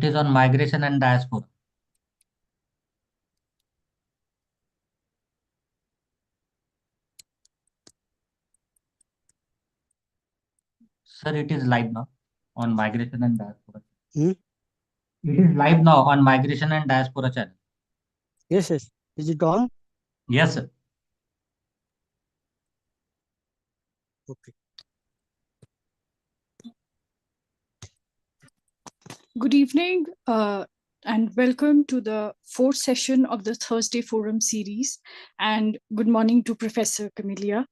is on migration and diaspora. Sir, it is live now on migration and diaspora. It is live now on migration and diaspora channel. Yes, yes. Is it on? Yes, sir. Okay. Good evening and welcome to the fourth session of the Thursday Forum series. And good morning to Professor Camelia.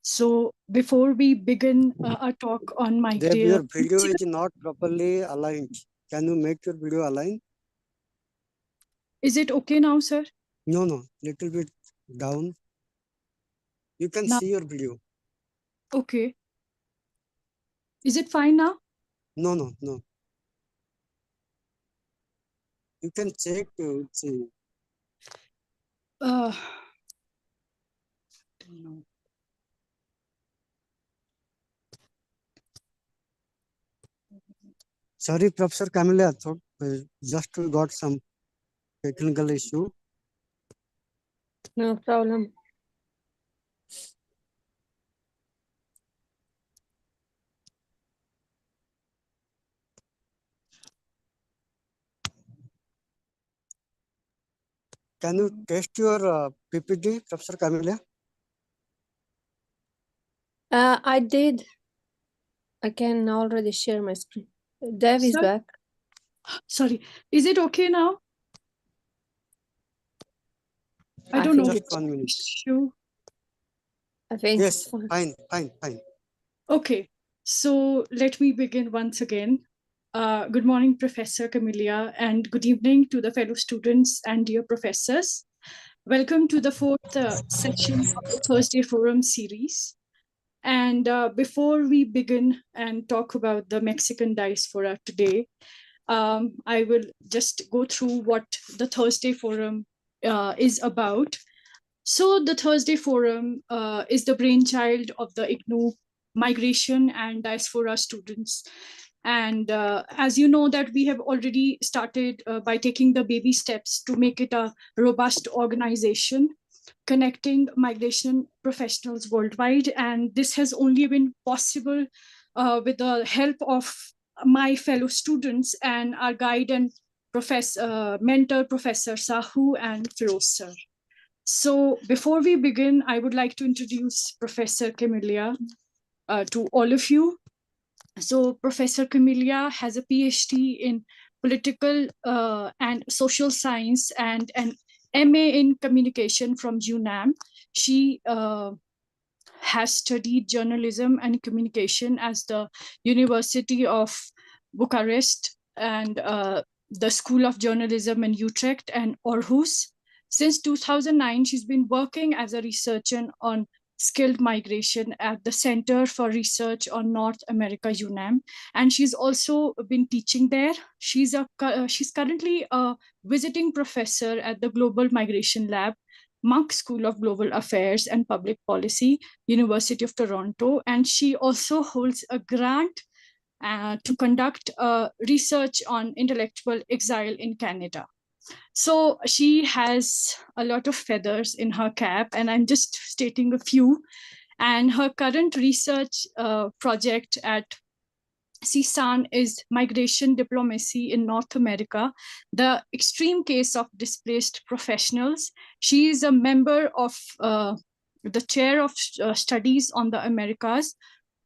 So before we begin our talk on my Deb, your video is not properly aligned. Can you make your video aligned? Is it okay now, sir? No, little bit down. You can Now, see your video. okay. Is it fine now? No. You can check. See. No. Sorry, Professor Camelia, thought just we got some technical issue. No problem. Can you test your PPT, Professor Camelia? I did. I can already share my screen. Dev is Sir? back. Sorry. Is it okay now? I don't know. Just Which 1 minute. issue. I think Yes, it's fine. fine. Okay, so let me begin once again. Good morning, Professor Camelia, and good evening to the fellow students and dear professors. Welcome to the fourth session of the Thursday Forum series. And before we begin and talk about the Mexican diaspora today, I will just go through what the Thursday Forum is about. So the Thursday Forum is the brainchild of the IGNOU migration and diaspora students. And as you know that we have already started by taking the baby steps to make it a robust organization, connecting migration professionals worldwide. And this has only been possible with the help of my fellow students and our guide and mentor, Professor Sahu and Firoz sir. So before we begin, I would like to introduce Professor Camelia to all of you. So Professor Camelia has a PhD in political and social science and an MA in communication from UNAM. She has studied journalism and communication at the University of Bucharest and the School of Journalism in Utrecht and Aarhus. Since 2009, she's been working as a researcher on skilled migration at the Center for Research on North America, UNAM, and she's also been teaching there. She's currently a visiting professor at the Global Migration Lab, Monk School of Global Affairs and Public Policy, University of Toronto, and she also holds a grant to conduct research on intellectual exile in Canada. So she has a lot of feathers in her cap, and I'm just stating a few. And her current research project at CSAN is Migration Diplomacy in North America, the extreme case of displaced professionals. She is a member of the chair of studies on the Americas,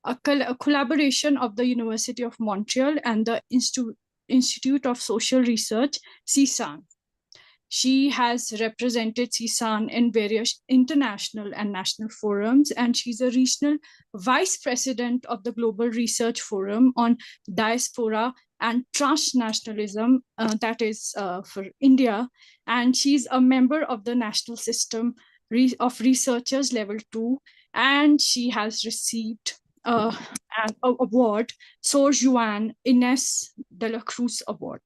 a collaboration of the University of Montreal and the Institute of Social Research, CSAN. She has represented CSAN in various international and national forums, and she's a regional vice president of the Global Research Forum on Diaspora and Transnationalism, that is for India. And she's a member of the National System of Researchers Level 2, and she has received an award, Sor Juan Inés de la Cruz Award.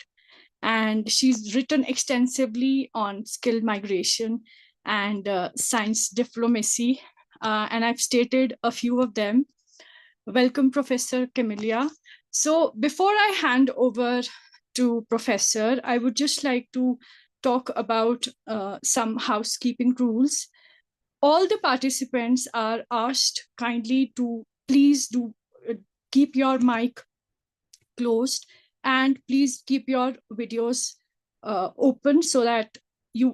And she's written extensively on skilled migration and science diplomacy. And I've stated a few of them. Welcome, Professor Camelia. So before I hand over to Professor, I would just like to talk about some housekeeping rules. All the participants are asked kindly to please do keep your mic closed, and please keep your videos open so that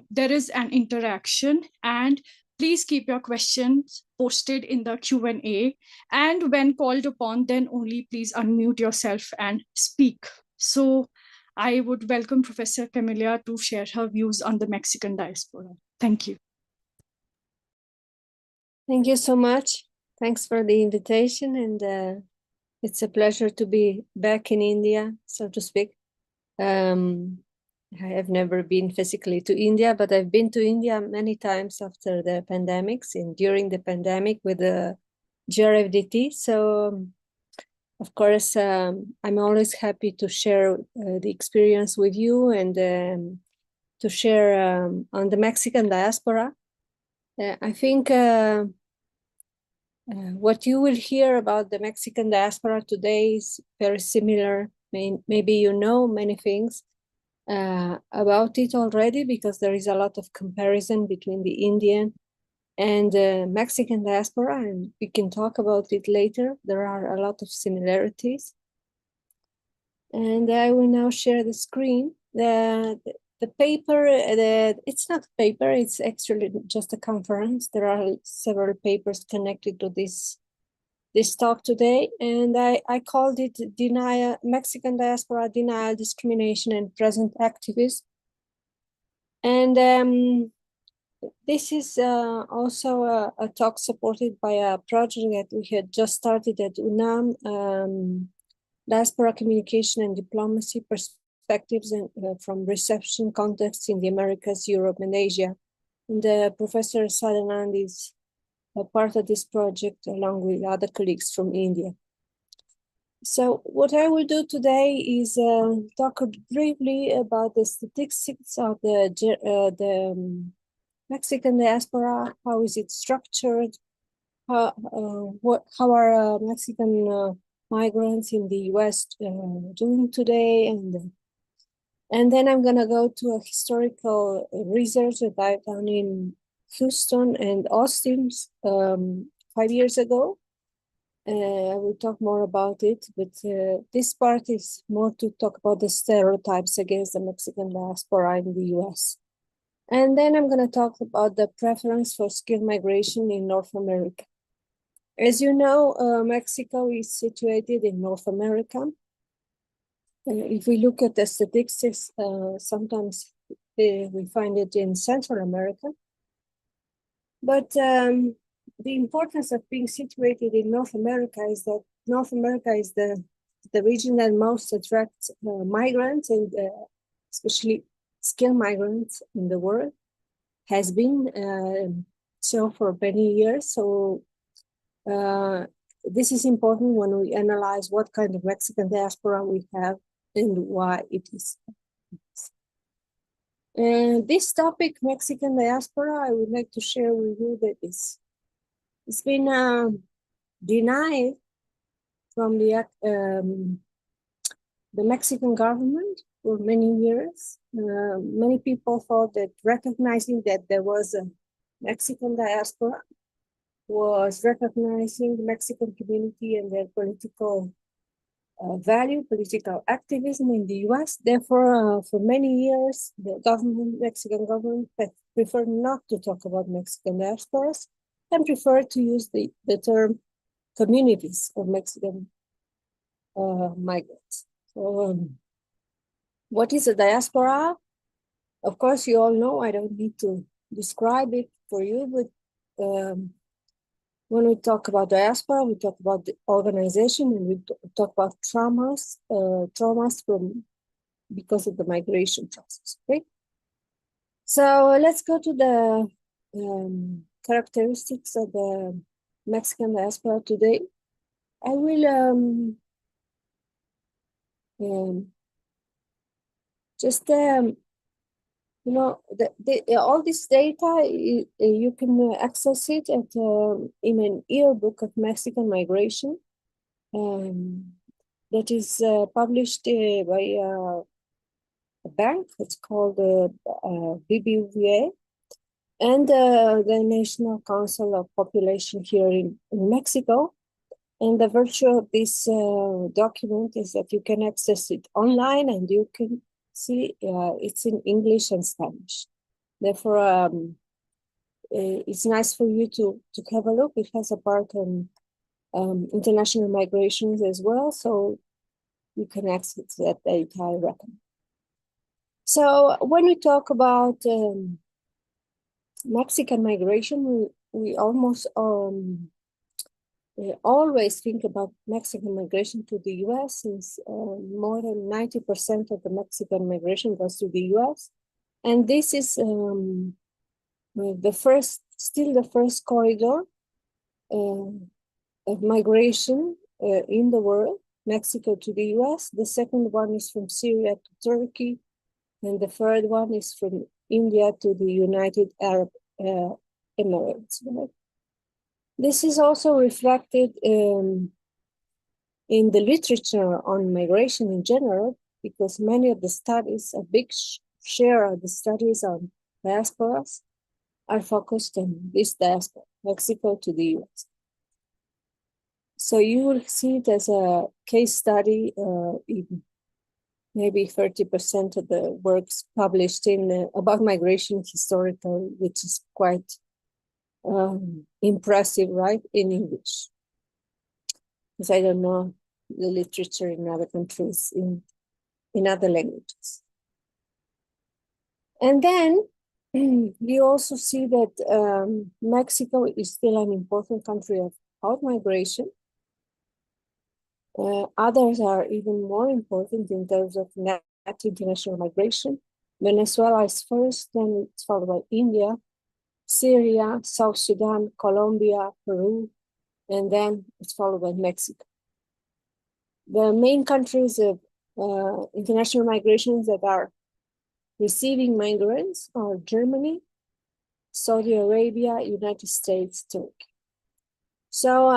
there is an interaction, and please keep your questions posted in the Q&A, and when called upon, then only please unmute yourself and speak. So I would welcome Professor Camelia to share her views on the Mexican diaspora. Thank you. Thank you so much. Thanks for the invitation, and it's a pleasure to be back in India, so to speak. I have never been physically to India, but I've been to India many times after the pandemics and during the pandemic with the GRFDT. So, of course, I'm always happy to share the experience with you and to share on the Mexican diaspora. I think what you will hear about the Mexican diaspora today is very similar. Maybe you know many things about it already, because there is a lot of comparison between the Indian and Mexican diaspora, and we can talk about it later. There are a lot of similarities. And I will now share the screen. The paper, it's not paper, it's actually just a conference. There are several papers connected to this talk today, and I called it Mexican Diaspora, Denial, Discrimination, and Present Activism. And this is also a talk supported by a project that we had just started at UNAM, Diaspora Communication and Diplomacy Perspectives from Reception Contexts in the Americas, Europe, and Asia. And Professor Sadanand is a part of this project along with other colleagues from India. So what I will do today is talk briefly about the statistics of the Mexican diaspora. How is it structured? How are Mexican migrants in the US doing today? And then I'm gonna go to a historical research that I've done in Houston and Austin 5 years ago. I will talk more about it, but this part is more to talk about the stereotypes against the Mexican diaspora in the US. And then I'm going to talk about the preference for skilled migration in North America. As you know, Mexico is situated in North America. If we look at the statistics, sometimes we find it in Central America. But the importance of being situated in North America is that North America is the region that most attracts migrants, and especially skilled migrants in the world, has been so for many years. So this is important when we analyze what kind of Mexican diaspora we have and why it is. And this topic, Mexican diaspora, I would like to share with you that it's been denied from the Mexican government for many years. Many people thought that recognizing that there was a Mexican diaspora was recognizing the Mexican community and their political value, political activism in the US. Therefore, for many years, the Mexican government preferred not to talk about Mexican diasporas and preferred to use the term communities of Mexican migrants. So, what is a diaspora? Of course, you all know, I don't need to describe it for you, but when we talk about diaspora, we talk about the organization, and we talk about traumas because of the migration process, okay? So let's go to the characteristics of the Mexican diaspora today. I will just you know, all this data, you can access it at in an yearbook of Mexican migration that is published by bank. It's called BBVA, and the National Council of Population here in Mexico. And the virtue of this document is that you can access it online, and you can see it's in English and Spanish. Therefore, it's nice for you to have a look. It has a part on international migrations as well, so you can access that data, I recommend. So when we talk about Mexican migration, we almost always think about Mexican migration to the US, since more than 90% of the Mexican migration goes to the US. And this is still the first corridor of migration in the world, Mexico to the US. The second one is from Syria to Turkey, and the third one is from India to the United Arab Emirates. Right? This is also reflected in the literature on migration in general, because many of the studies, a big share of the studies on diasporas are focused on this diaspora, Mexico to the US. So you will see it as a case study in maybe 30% of the works published in about migration historically, which is quite impressive, right, in English. Because I don't know the literature in other countries in other languages. And then you also see that Mexico is still an important country of out-migration. Others are even more important in terms of net international migration. Venezuela is first, then it's followed by India, Syria, South Sudan, Colombia, Peru, and then it's followed by Mexico. The main countries of international migrations that are receiving migrants are Germany, Saudi Arabia, United States, Turkey. So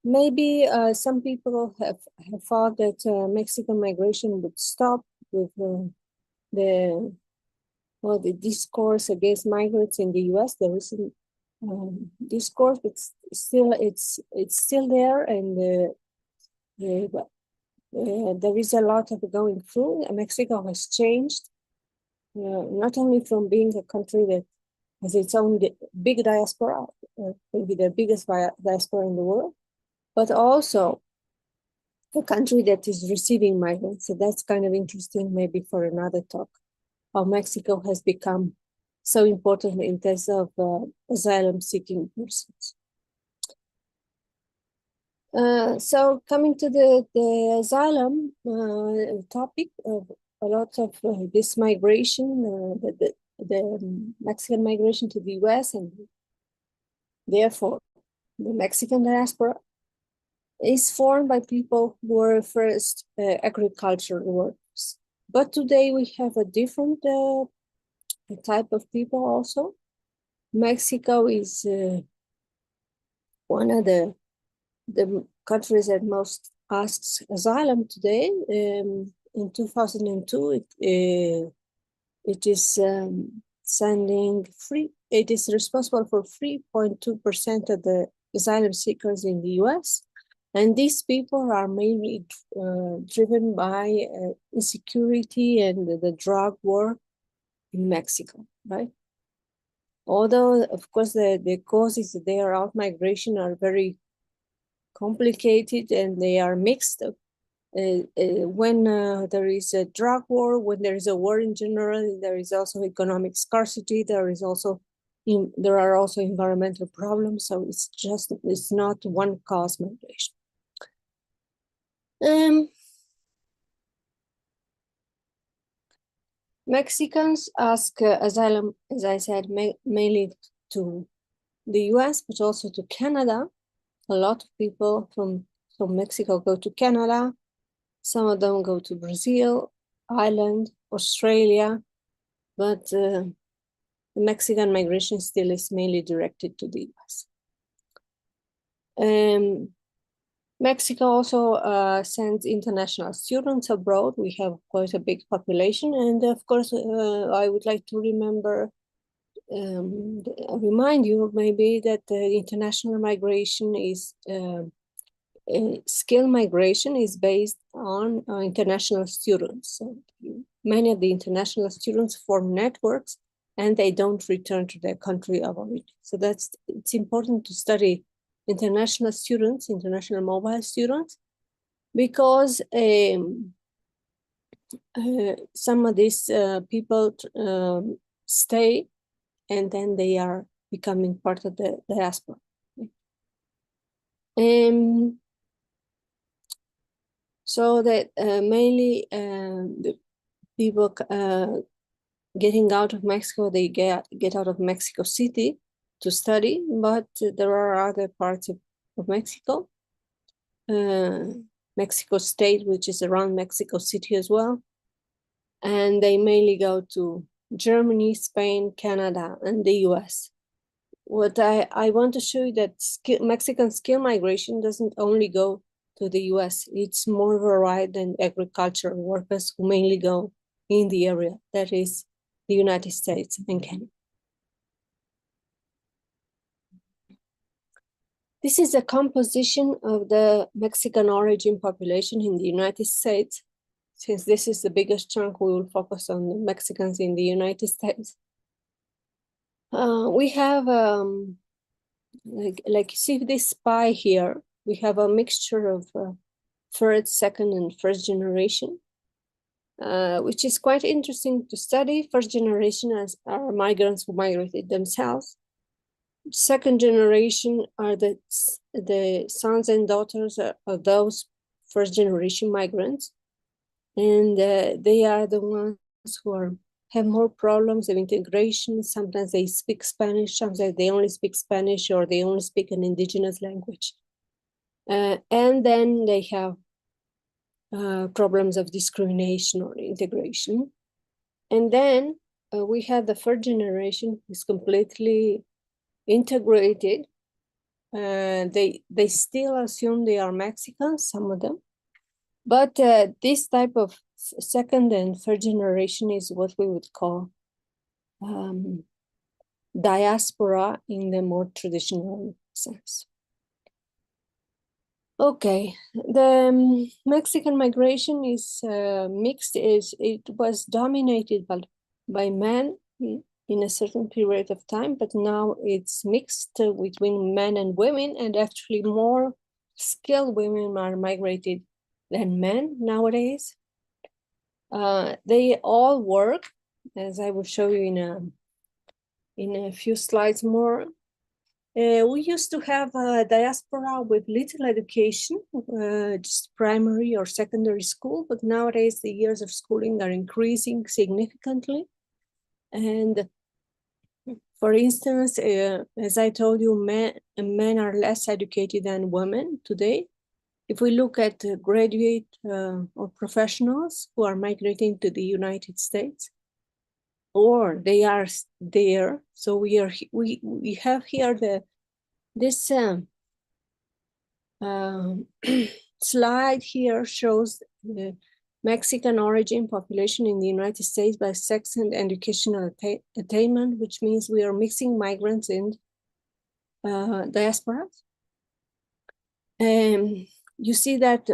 maybe some people have thought that Mexican migration would stop with the discourse against migrants in the US. There is a discourse, but still it's still there, and there is a lot of going through. Mexico has changed, not only from being a country that has its own big diaspora, maybe the biggest diaspora in the world, but also a country that is receiving migrants. So that's kind of interesting, maybe for another talk, how Mexico has become so important in terms of asylum-seeking persons. So coming to the asylum topic, a lot of this migration, the Mexican migration to the US, and therefore the Mexican diaspora, is formed by people who were first agricultural workers. But today we have a different type of people also. Mexico is one of the countries that most asks asylum today. In 2002, it is sending free. It is responsible for 3.2% of the asylum seekers in the US. And these people are mainly driven by insecurity and the drug war in Mexico, right? Although, of course, the causes of their out-migration are very complicated and they are mixed. When there is a drug war, when there is a war in general, there is also economic scarcity. There are also environmental problems. So it's not one cause migration. Mexicans ask asylum, as I said, mainly to the US, but also to Canada. A lot of people from Mexico go to Canada. Some of them go to Brazil, Ireland, Australia, but the Mexican migration still is mainly directed to the US. Mexico also sends international students abroad. We have quite a big population. And of course, I would like to remind you maybe that the international migration is, skill migration is based on international students. So many of the international students form networks and they don't return to their country of origin. So it's important to study international students, international mobile students, because some of these people stay and then they are becoming part of the diaspora. So that mainly the people getting out of Mexico, they get out of Mexico City to study, but there are other parts of Mexico, Mexico State, which is around Mexico City as well. And they mainly go to Germany, Spain, Canada, and the US. What I want to show you that Mexican skill migration doesn't only go to the US. It's more varied than agricultural workers who mainly go in the area, that is the United States and Canada. This is a composition of the Mexican origin population in the United States. Since this is the biggest chunk, we will focus on the Mexicans in the United States. We have, like see this pie here, we have a mixture of first, second, and first generation, which is quite interesting to study. First generation are migrants who migrated themselves. Second generation are the sons and daughters of those first generation migrants. And they are the ones who have more problems of integration. Sometimes they speak Spanish, sometimes they only speak Spanish, or they only speak an indigenous language. And then they have problems of discrimination or integration. And then we have the third generation who's completely integrated. They still assume they are Mexicans, some of them. But this type of second and third generation is what we would call diaspora in the more traditional sense. Okay, the Mexican migration is mixed. It was dominated by men in a certain period of time, but now it's mixed between men and women, and actually more skilled women are migrated than men nowadays. They all work, as I will show you in a few slides more. We used to have a diaspora with little education, just primary or secondary school, but nowadays the years of schooling are increasing significantly. And for instance, as I told you, men are less educated than women today. If we look at graduate or professionals who are migrating to the United States, or they are there, so we have here this slide here shows the Mexican origin population in the United States by sex and educational attainment, which means we are mixing migrants and diasporas. You see that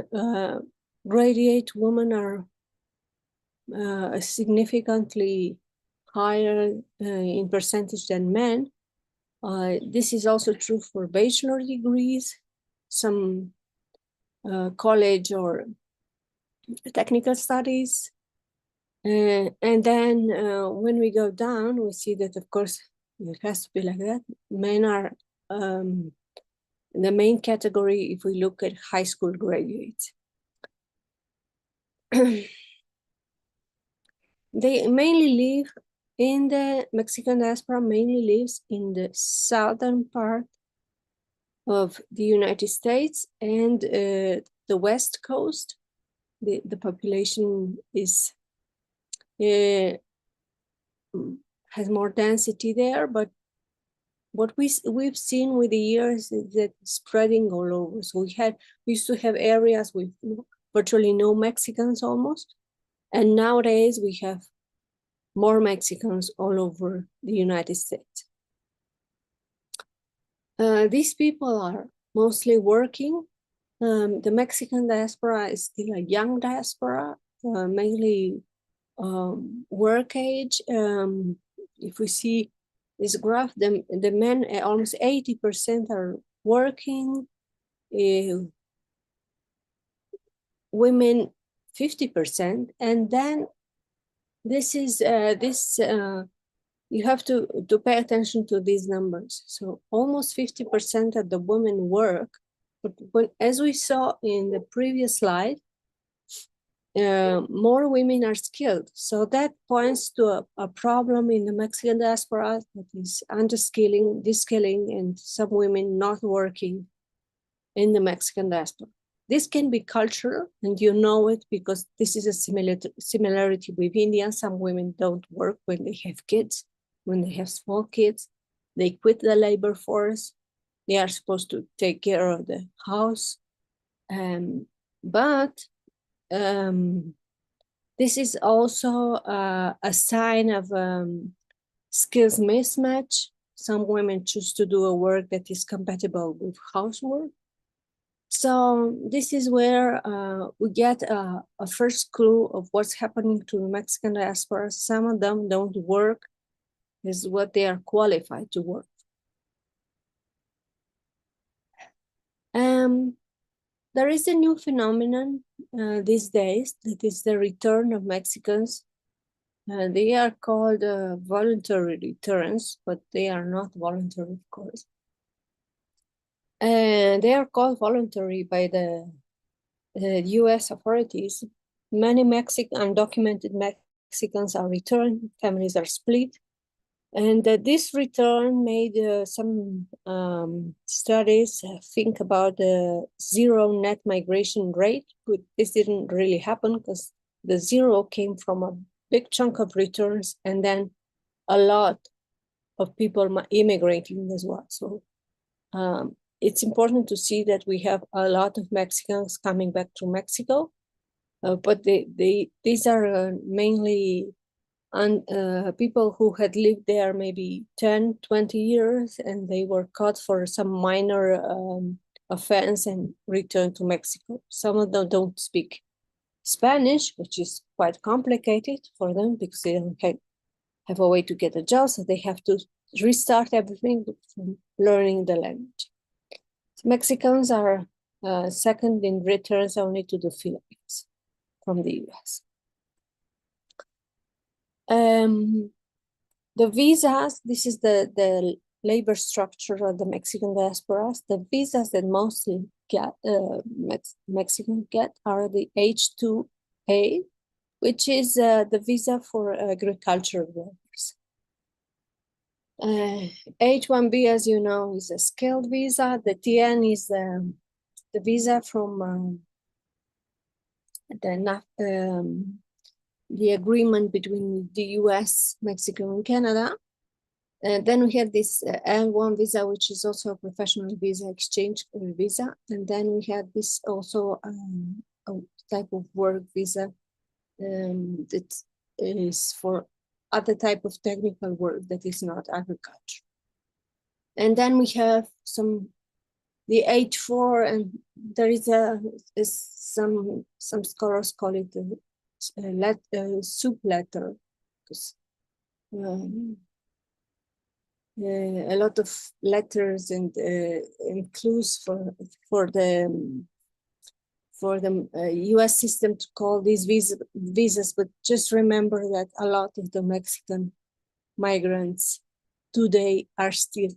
graduate women are significantly higher in percentage than men. This is also true for bachelor degrees, some college or technical studies. And then when we go down, we see that, of course, it has to be like that. Men are the main category if we look at high school graduates. They mainly live in the Mexican diaspora, mainly lives in the southern part of the United States and the West Coast. The population is has more density there, but what we've seen with the years is that spreading all over. So we used to have areas with virtually no Mexicans almost, and nowadays we have more Mexicans all over the United States. These people are mostly working. The Mexican diaspora is still a young diaspora, mainly work age. If we see this graph, the men, almost 80% are working, women 50%, and then this is you have to pay attention to these numbers. So almost 50% of the women work, but as we saw in the previous slide, more women are skilled. So that points to a problem in the Mexican diaspora, that is underskilling, deskilling, and some women not working in the Mexican diaspora. This can be cultural, and you know it because this is a similarity with India. Some women don't work when they have kids. When they have small kids, they quit the labor force. They are supposed to take care of the house. But this is also a sign of skills mismatch. Some women choose to do a work that is compatible with housework. So this is where we get a first clue of what's happening to the Mexican diaspora. Some of them don't work as what they are qualified to work. There is a new phenomenon these days, that is the return of Mexicans. They are called voluntary returns, but they are not voluntary, of course. And they are called voluntary by the US authorities. Many undocumented Mexicans are returned, families are split. And this return made some studies think about the zero net migration rate. But this didn't really happen because the zero came from a big chunk of returns and then a lot of people immigrating as well. So it's important to see that we have a lot of Mexicans coming back to Mexico, but these are mainly people who had lived there maybe 10, 20 years, and they were caught for some minor offense and returned to Mexico. Some of them don't speak Spanish, which is quite complicated for them because they don't have a way to get a job, so they have to restart everything from learning the language. So Mexicans are second in returns only to the Philippines from the US. The visas, this is the labor structure of the Mexican diasporas. The visas that mostly Mexicans get are the H-2A, which is the visa for agricultural workers. H-1B, as you know, is a skilled visa. The TN is the visa from the agreement between the US, Mexico, and Canada. And then we have this L1 visa, which is also a professional visa, exchange visa. And then we have this also a type of work visa that is for other type of technical work that is not agriculture. And then we have the H4, and there is some scholars call it soup letter, because a lot of letters and clues for the U.S. system to call these visas, but just remember that a lot of the Mexican migrants today are still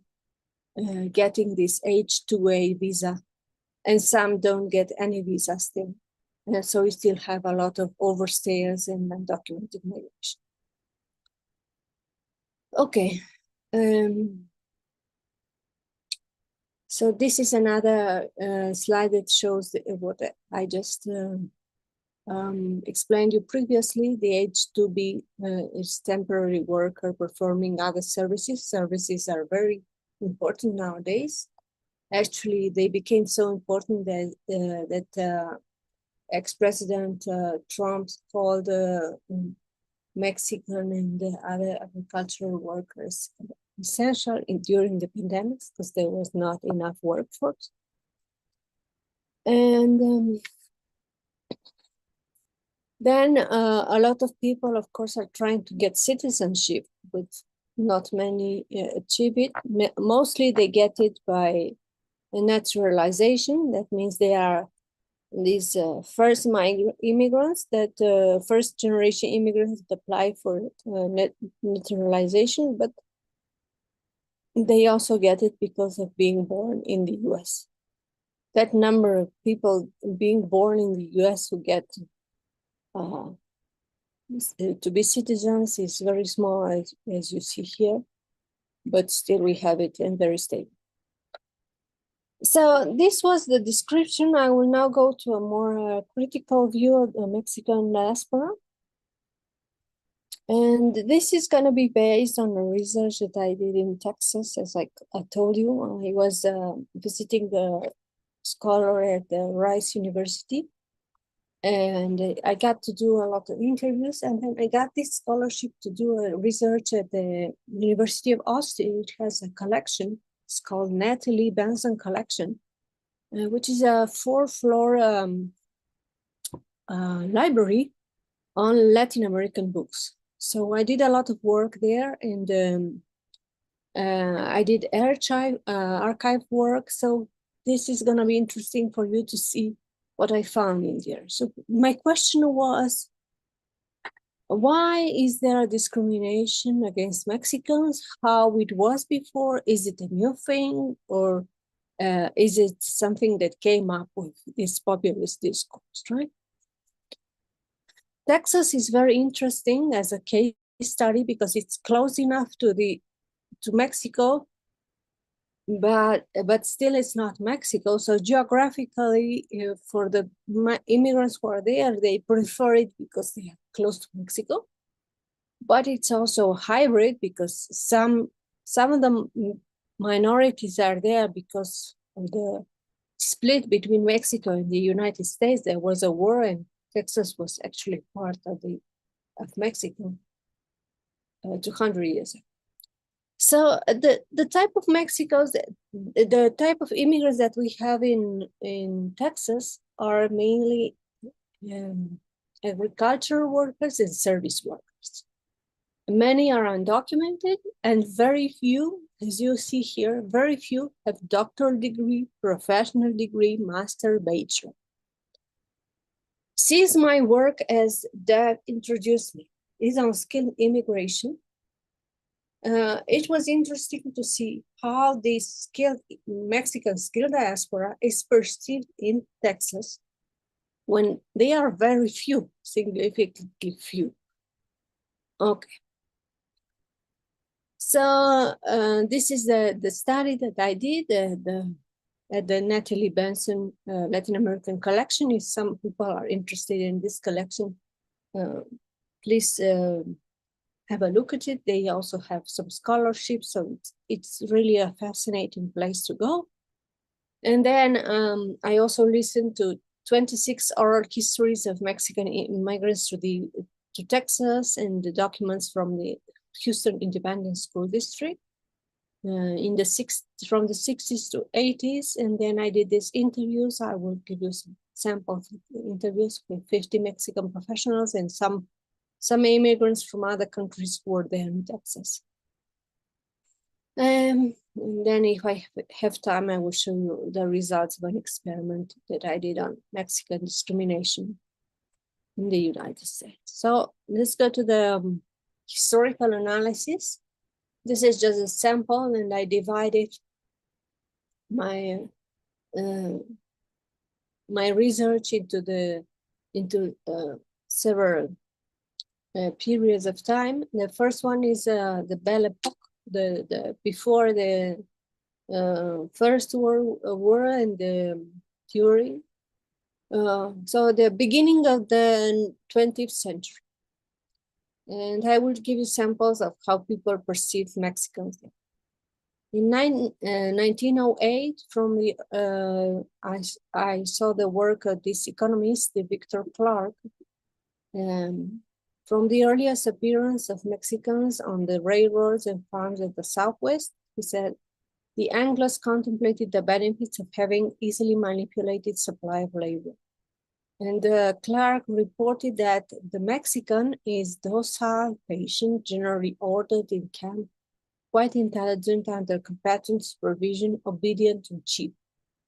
getting this H-2A visa, and some don't get any visa still. And so we still have a lot of overstayers and undocumented migration. Okay. So this is another slide that shows what I just explained you previously. The H-2B is temporary worker performing other services. Services are very important nowadays. Actually, they became so important that ex-president Trump called Mexican and the other agricultural workers essential during the pandemic because there was not enough workforce. And then a lot of people, of course, are trying to get citizenship, but not many achieve it. Mostly they get it by naturalization. That means they are these first immigrants, that first generation immigrants that apply for naturalization, but they also get it because of being born in the US. That number of people being born in the US who get to be citizens is very small, as you see here, but still we have it and very stable. So this was the description. I will now go to a more critical view of the Mexican diaspora. And this is going to be based on the research that I did in Texas. As I told you, I was visiting the scholar at the Rice University. And I got to do a lot of interviews. And then I got this scholarship to do a research at the University of Austin. It has a collection. It's called Natalie Benson Collection, which is a 4-floor library on Latin American books. So I did a lot of work there, and I did archive work. So this is going to be interesting for you to see what I found in there. So my question was, why is there a discrimination against Mexicans? How it was before? Is it a new thing, or is it something that came up with this populist discourse, right? Texas is very interesting as a case study because it's close enough to Mexico, but still it's not Mexico. So geographically, for the immigrants who are there, they prefer it because they are close to Mexico. But it's also hybrid because some of the minorities are there because of the split between Mexico and the United States. There was a war, and Texas was actually part of Mexico 200 years ago. So the type of Mexicans, the type of immigrants that we have in Texas are mainly agricultural workers and service workers. Many are undocumented, and very few, as you see here, very few have doctoral degree, professional degree, master, bachelor. Since my work, as Deb introduced me, is on skilled immigration, it was interesting to see how this Mexican skilled diaspora is perceived in Texas when they are very few, significantly few. Okay. So this is the study that I did at the Natalie Benson Latin American collection. If some people are interested in this collection, please have a look at it. They also have some scholarships, so it's really a fascinating place to go. And then I also listened to 26 oral histories of Mexican immigrants to Texas, and the documents from the Houston Independent School District from the 60s to 80s. And then I did these interviews. I will give you some samples of the interviews with 50 Mexican professionals and some immigrants from other countries who were there in Texas. And then if I have time, I will show you the results of an experiment that I did on Mexican discrimination in the United States. So let's go to the historical analysis. This is just a sample, and I divided my research into several periods of time. The first one is the Belle Epoque, the before the First World War and the theory. So the beginning of the 20th century. And I will give you samples of how people perceive Mexicans. In 1908, from the I saw the work of this economist, Victor Clark, from the earliest appearance of Mexicans on the railroads and farms of the Southwest. He said, the Anglos contemplated the benefits of having easily manipulated supply of labor. And Clark reported that the Mexican is docile, patient, generally ordered in camp, quite intelligent under competent supervision, obedient and cheap.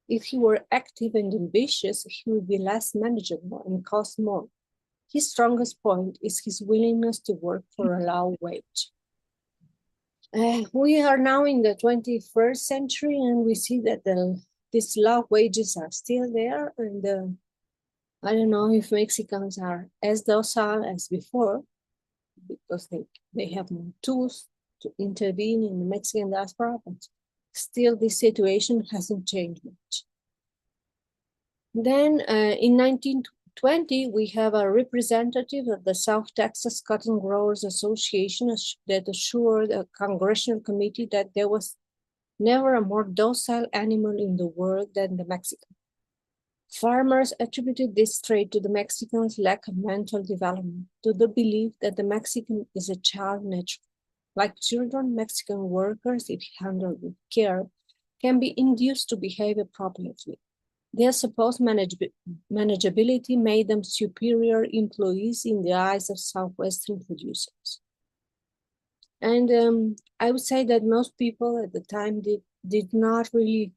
If he were active and ambitious, he would be less manageable and cost more. His strongest point is his willingness to work for a low wage. We are now in the 21st century, and we see that these low wages are still there. And I don't know if Mexicans are as docile as before, because they have more tools to intervene in the Mexican diaspora, but still this situation hasn't changed much. Then in 1920, we have a representative of the South Texas Cotton Growers Association that assured a congressional committee that there was never a more docile animal in the world than the Mexican. Farmers attributed this trait to the Mexicans' lack of mental development, to the belief that the Mexican is a child nature. Like children, Mexican workers, if handled with care, can be induced to behave appropriately. Their supposed manageability made them superior employees in the eyes of Southwestern producers. And I would say that most people at the time did not really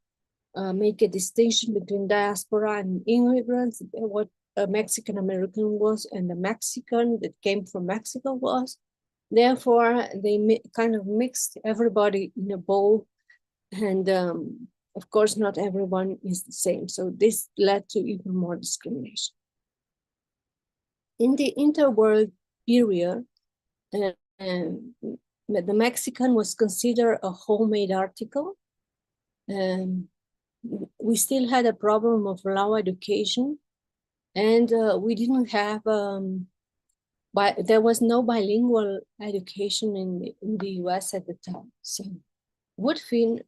make a distinction between diaspora and immigrants, what a Mexican American was and a Mexican that came from Mexico was. Therefore, they kind of mixed everybody in a bowl, and of course, not everyone is the same. So this led to even more discrimination. In the interwar period, the Mexican was considered a homemade article. We still had a problem of low education, and we didn't have, there was no bilingual education in the US at the time. So Woodfin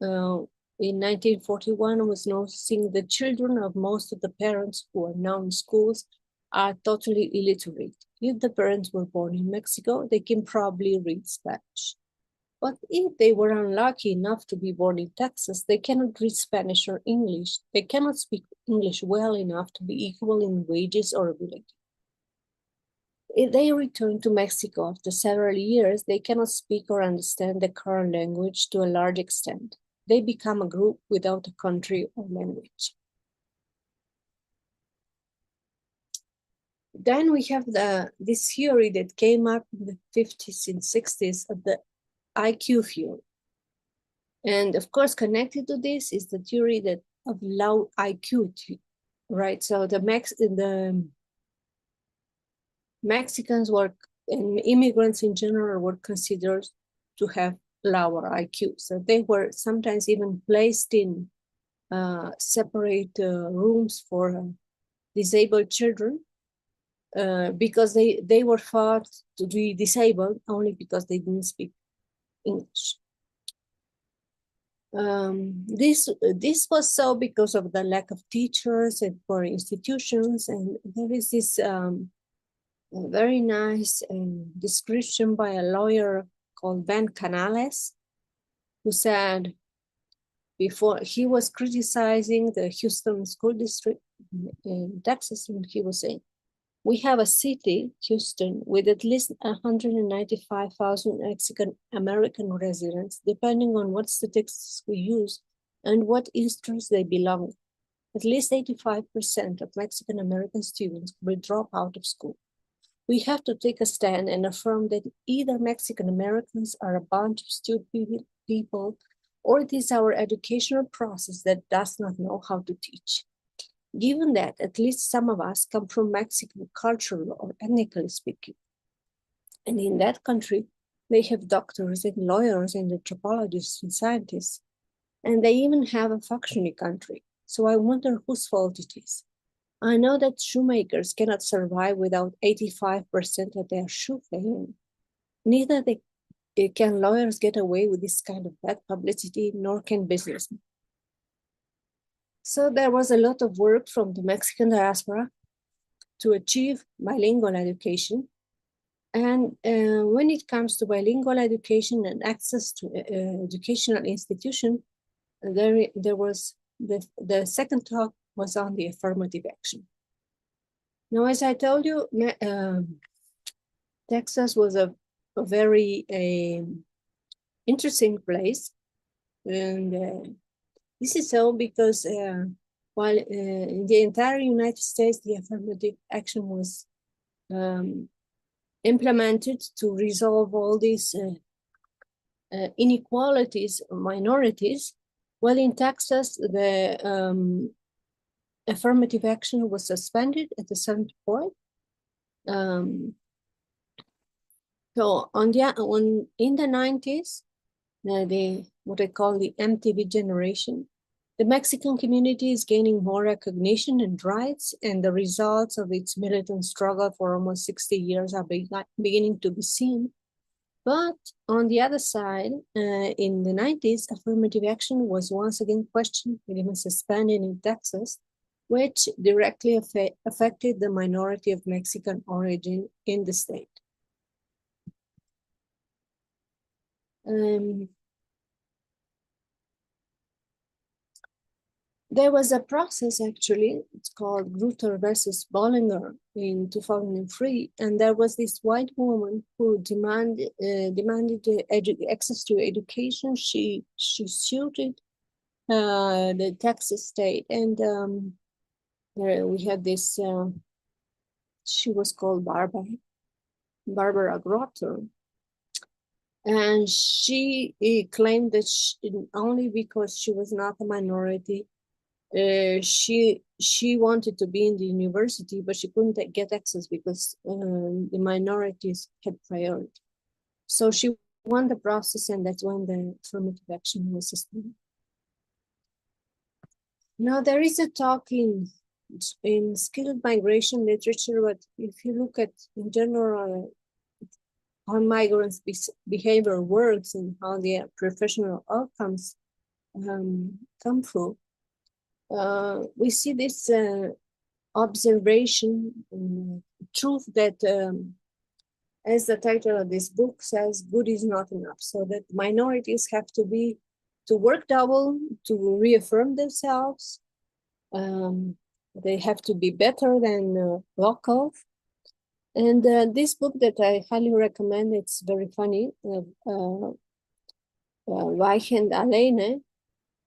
in 1941 was noticing the children of most of the parents who are now in schools are totally illiterate. If the parents were born in Mexico, they can probably read Spanish. But if they were unlucky enough to be born in Texas, they cannot read Spanish or English. They cannot speak English well enough to be equal in wages or ability. If they return to Mexico after several years, they cannot speak or understand the current language to a large extent. They become a group without a country or language. Then we have this theory that came up in the 50s and 60s of the IQ theory. And of course, connected to this is the theory that of low IQ, right? So the Mexicans were, and immigrants in general, were considered to have lower IQ. So they were sometimes even placed in separate rooms for disabled children because they were thought to be disabled only because they didn't speak English. This was so because of the lack of teachers and for institutions, and there is this very nice description by a lawyer called Ben Canales, who said, before he was criticizing the Houston school district in Texas, and he was saying, we have a city, Houston, with at least 195,000 Mexican American residents, depending on what statistics we use and what industries they belong. At least 85% of Mexican American students will drop out of school. We have to take a stand and affirm that either Mexican Americans are a bunch of stupid people, or it is our educational process that does not know how to teach. Given that at least some of us come from Mexican culturally or ethnically speaking, and in that country, they have doctors and lawyers and anthropologists and scientists, and they even have a functioning country. So I wonder whose fault it is. I know that shoemakers cannot survive without 85% of their shoe failing. Neither can lawyers get away with this kind of bad publicity, nor can businessmen. So there was a lot of work from the Mexican diaspora to achieve bilingual education. And when it comes to bilingual education and access to educational institution, there was the second talk was on the affirmative action. Now, as I told you, Texas was a very interesting place. And this is so because while in the entire United States, the affirmative action was implemented to resolve all these inequalities, minorities. Well, in Texas, the affirmative action was suspended at a certain point. So in the 90s, what I call the MTV generation, the Mexican community is gaining more recognition and rights, and the results of its militant struggle for almost 60 years are beginning to be seen. But on the other side, in the 90s, affirmative action was once again questioned and even suspended in Texas, which directly affected the minority of Mexican origin in the state. There was a process, actually, it's called Grutter versus Bollinger in 2003, and there was this white woman who demanded access to education. She sued the Texas state, and we had this, she was called Barbara Grutter. And she claimed that only because she was not a minority, she wanted to be in the university, but she couldn't get access because the minorities had priority. So she won the process, and that's when the affirmative action was suspended. Now there is a talk in skilled migration literature, but if you look at in general how migrants' behavior works and how their professional outcomes come through, we see this observation, truth that, as the title of this book says, good is not enough. So that minorities have to work double to reaffirm themselves. They have to be better than local. And this book that I highly recommend, it's very funny, Weich and Alene,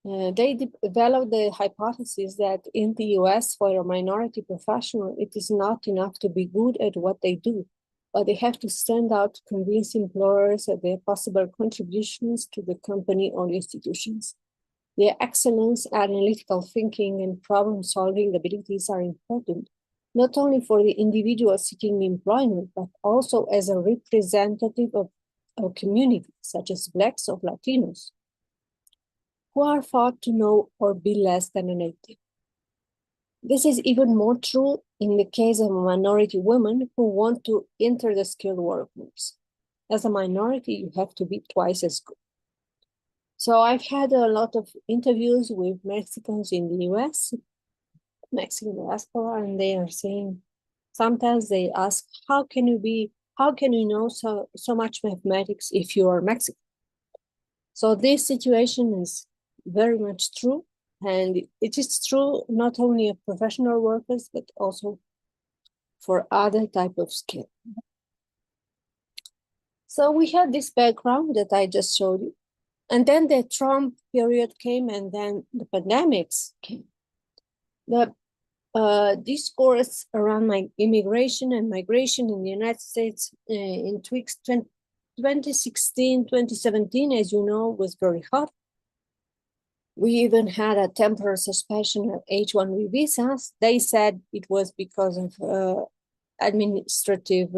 they developed the hypothesis that in the US, for a minority professional, it is not enough to be good at what they do, but they have to stand out to convince employers of their possible contributions to the company or institutions. Their excellence, analytical thinking, and problem-solving abilities are important, not only for the individual seeking employment, but also as a representative of a community, such as Blacks or Latinos, who are thought to know or be less than a native. This is even more true in the case of minority women who want to enter the skilled workforce. As a minority, you have to be twice as good. So I've had a lot of interviews with Mexicans in the US, Mexican diaspora, and they are saying, sometimes they ask, how can you know so much mathematics if you are Mexican? So this situation is very much true, and it is true not only of professional workers, but also for other type of skill. So we had this background that I just showed you. And then the Trump period came, and then the pandemics came. The discourse around immigration and migration in the United States in 2016, 2017, as you know, was very hot. We even had a temporary suspension of H-1B visas. They said it was because of administrative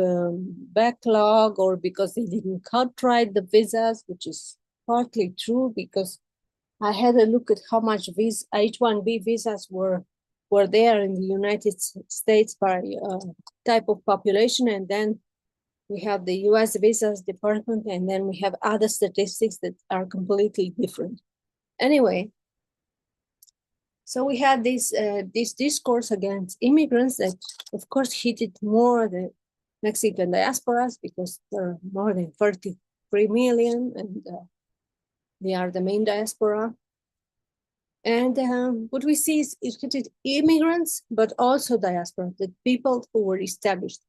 backlog, or because they didn't cut right the visas, which is partly true, because I had a look at how much H-1B visas were there in the United States by type of population, and then we have the US Visas Department, and then we have other statistics that are completely different. Anyway, so we had this discourse against immigrants that, of course, hit it more the Mexican diasporas because there are more than 33 million, and they are the main diaspora. And what we see is it hit immigrants, but also diaspora, the people who were established.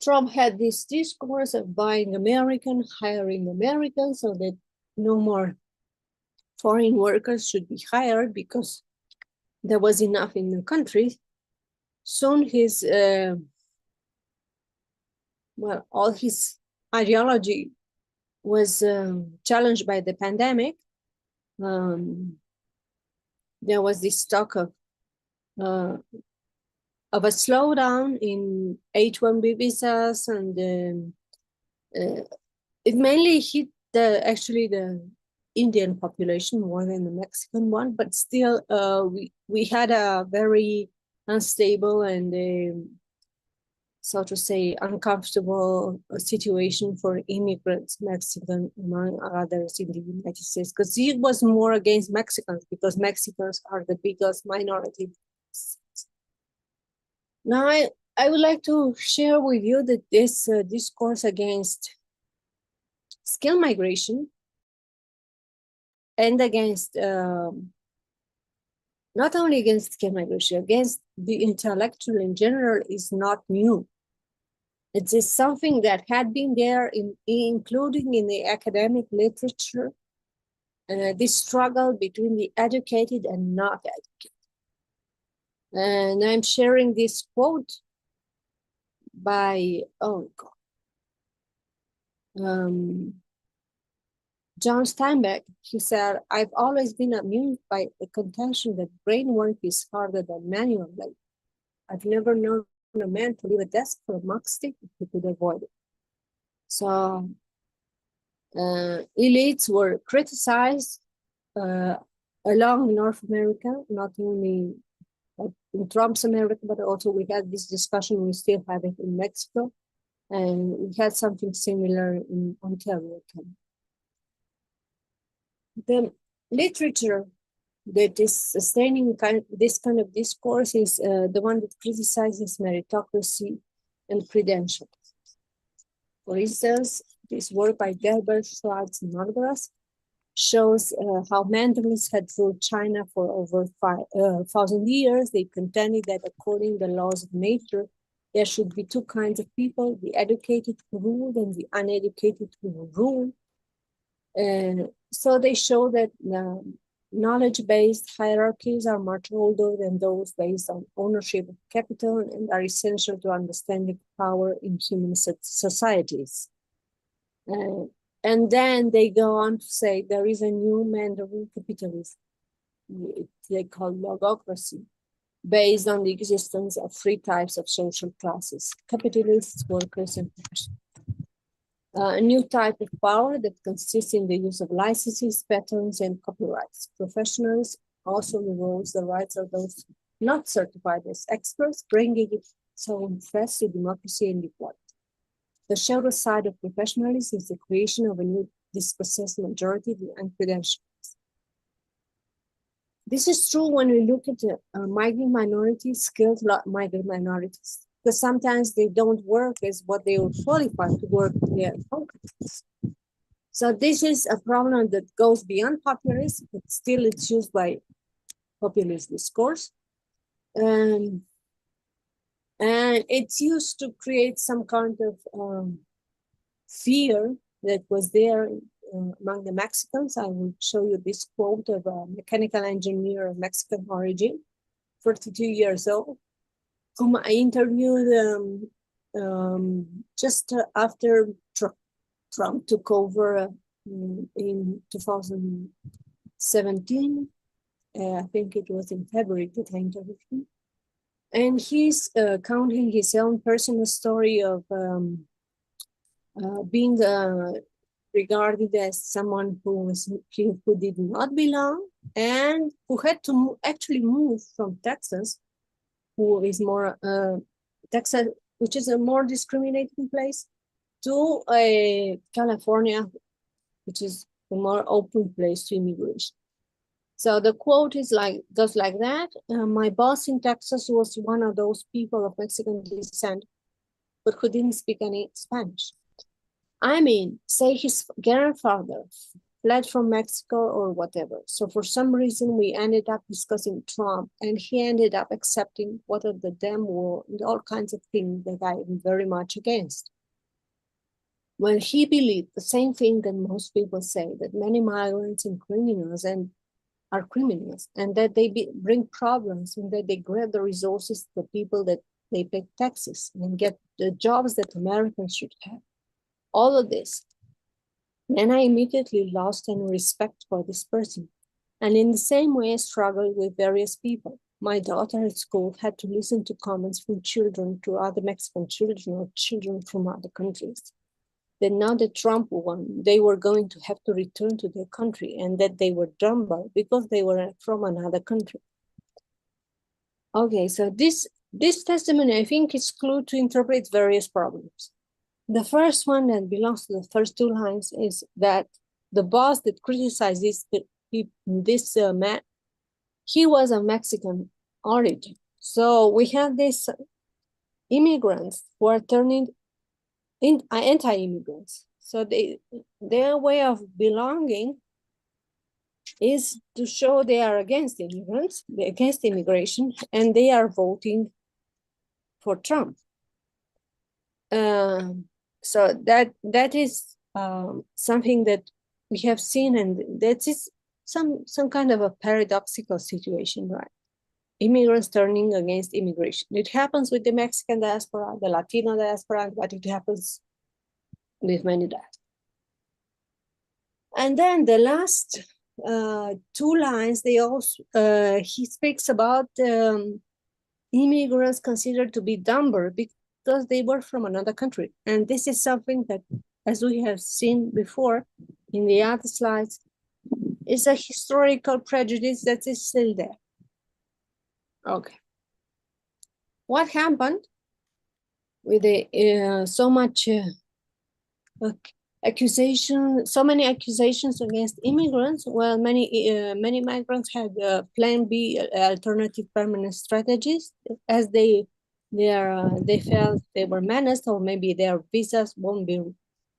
Trump had this discourse of buying American, hiring Americans, so that no more foreign workers should be hired because there was enough in the country. Soon his, all his ideology was challenged by the pandemic. There was this talk of a slowdown in H-1B visas, and it mainly hit the Indian population more than the Mexican one, but still we had a very unstable and so to say uncomfortable situation for immigrants, Mexican among others in the United States, because it was more against Mexicans because Mexicans are the biggest minority. Now I would like to share with you that this discourse against skill migration and against not only against skill migration, against the intellectual in general is not new. It is something that had been there, including in the academic literature, this struggle between the educated and not educated. And I'm sharing this quote by, John Steinbeck. He said, "I've always been amused by the contention that brain work is harder than manual labor. I've never known a man to leave a desk for a mock stick if he could avoid it." So elites were criticized along North America, not only in Trump's America, but also we had this discussion, we still have it in Mexico, and we had something similar in Ontario. The literature that is sustaining this kind of discourse is the one that criticizes meritocracy and credentials. For instance, this work by Gerber, Schwartz, and Margaras shows how mentalists had ruled China for over 5,000 years. They contended that according to the laws of nature, there should be two kinds of people, the educated who ruled and the uneducated who rule. So they show that knowledge-based hierarchies are much older than those based on ownership of capital and are essential to understanding power in human societies. And then they go on to say there is a new Mandarin capitalism, they call logocracy, based on the existence of three types of social classes: capitalists, workers, and professionals. A new type of power that consists in the use of licenses, patents, and copyrights. Professionals also erodes the rights of those not certified as experts, bringing its own threats to democracy and equality. The shadow side of professionalism is the creation of a new dispossessed majority, the uncredentialed. This is true when we look at migrant minorities, skilled migrant minorities, because sometimes they don't work as what they were qualified to work in their countries. So this is a problem that goes beyond populism, but still it's used by populist discourse. And it's used to create some kind of fear that was there among the Mexicans. I will show you this quote of a mechanical engineer of Mexican origin, 42 years old, whom I interviewed just after Trump took over in 2017. I think it was in February that I interviewed him. And he's counting his own personal story of being regarded as someone who did not belong and who had to actually move from Texas who is more Texas, which is a more discriminating place, to California, which is a more open place to immigration. So the quote goes like that. My boss in Texas was one of those people of Mexican descent, but who didn't speak any Spanish. I mean, say his grandfather fled from Mexico or whatever. So for some reason, we ended up discussing Trump, and he ended up accepting what of the damn war and all kinds of things that I am very much against. When he believed the same thing that most people say, that many migrants and criminals are criminals, and that they bring problems, and that they grab the resources, the people that they pay taxes and get the jobs that Americans should have. All of this. And I immediately lost any respect for this person. And in the same way, I struggled with various people. My daughter at school had to listen to comments from children to other Mexican children or children from other countries. That now that Trump won, they were going to have to return to their country, and that they were dumber because they were from another country. Okay, so this testimony, I think, is clue to interpret various problems. The first one that belongs to the first two lines is that the boss that criticizes this man, he was of Mexican origin. So we have these immigrants who are turning anti-immigrants. So their way of belonging is to show they are against immigrants, against immigration, and they are voting for Trump. So that is something that we have seen, and that is some kind of a paradoxical situation, right? Immigrants turning against immigration. It happens with the Mexican diaspora, the Latino diaspora, but it happens with many diasporas. And then the last two lines, they also he speaks about immigrants considered to be dumber because they were from another country. And this is something that, as we have seen before in the other slides, is a historical prejudice that is still there. Okay. What happened with the so many accusations against immigrants? Well, many migrants had Plan B, alternative permanent strategies, as they felt they were menaced, or maybe their visas won't be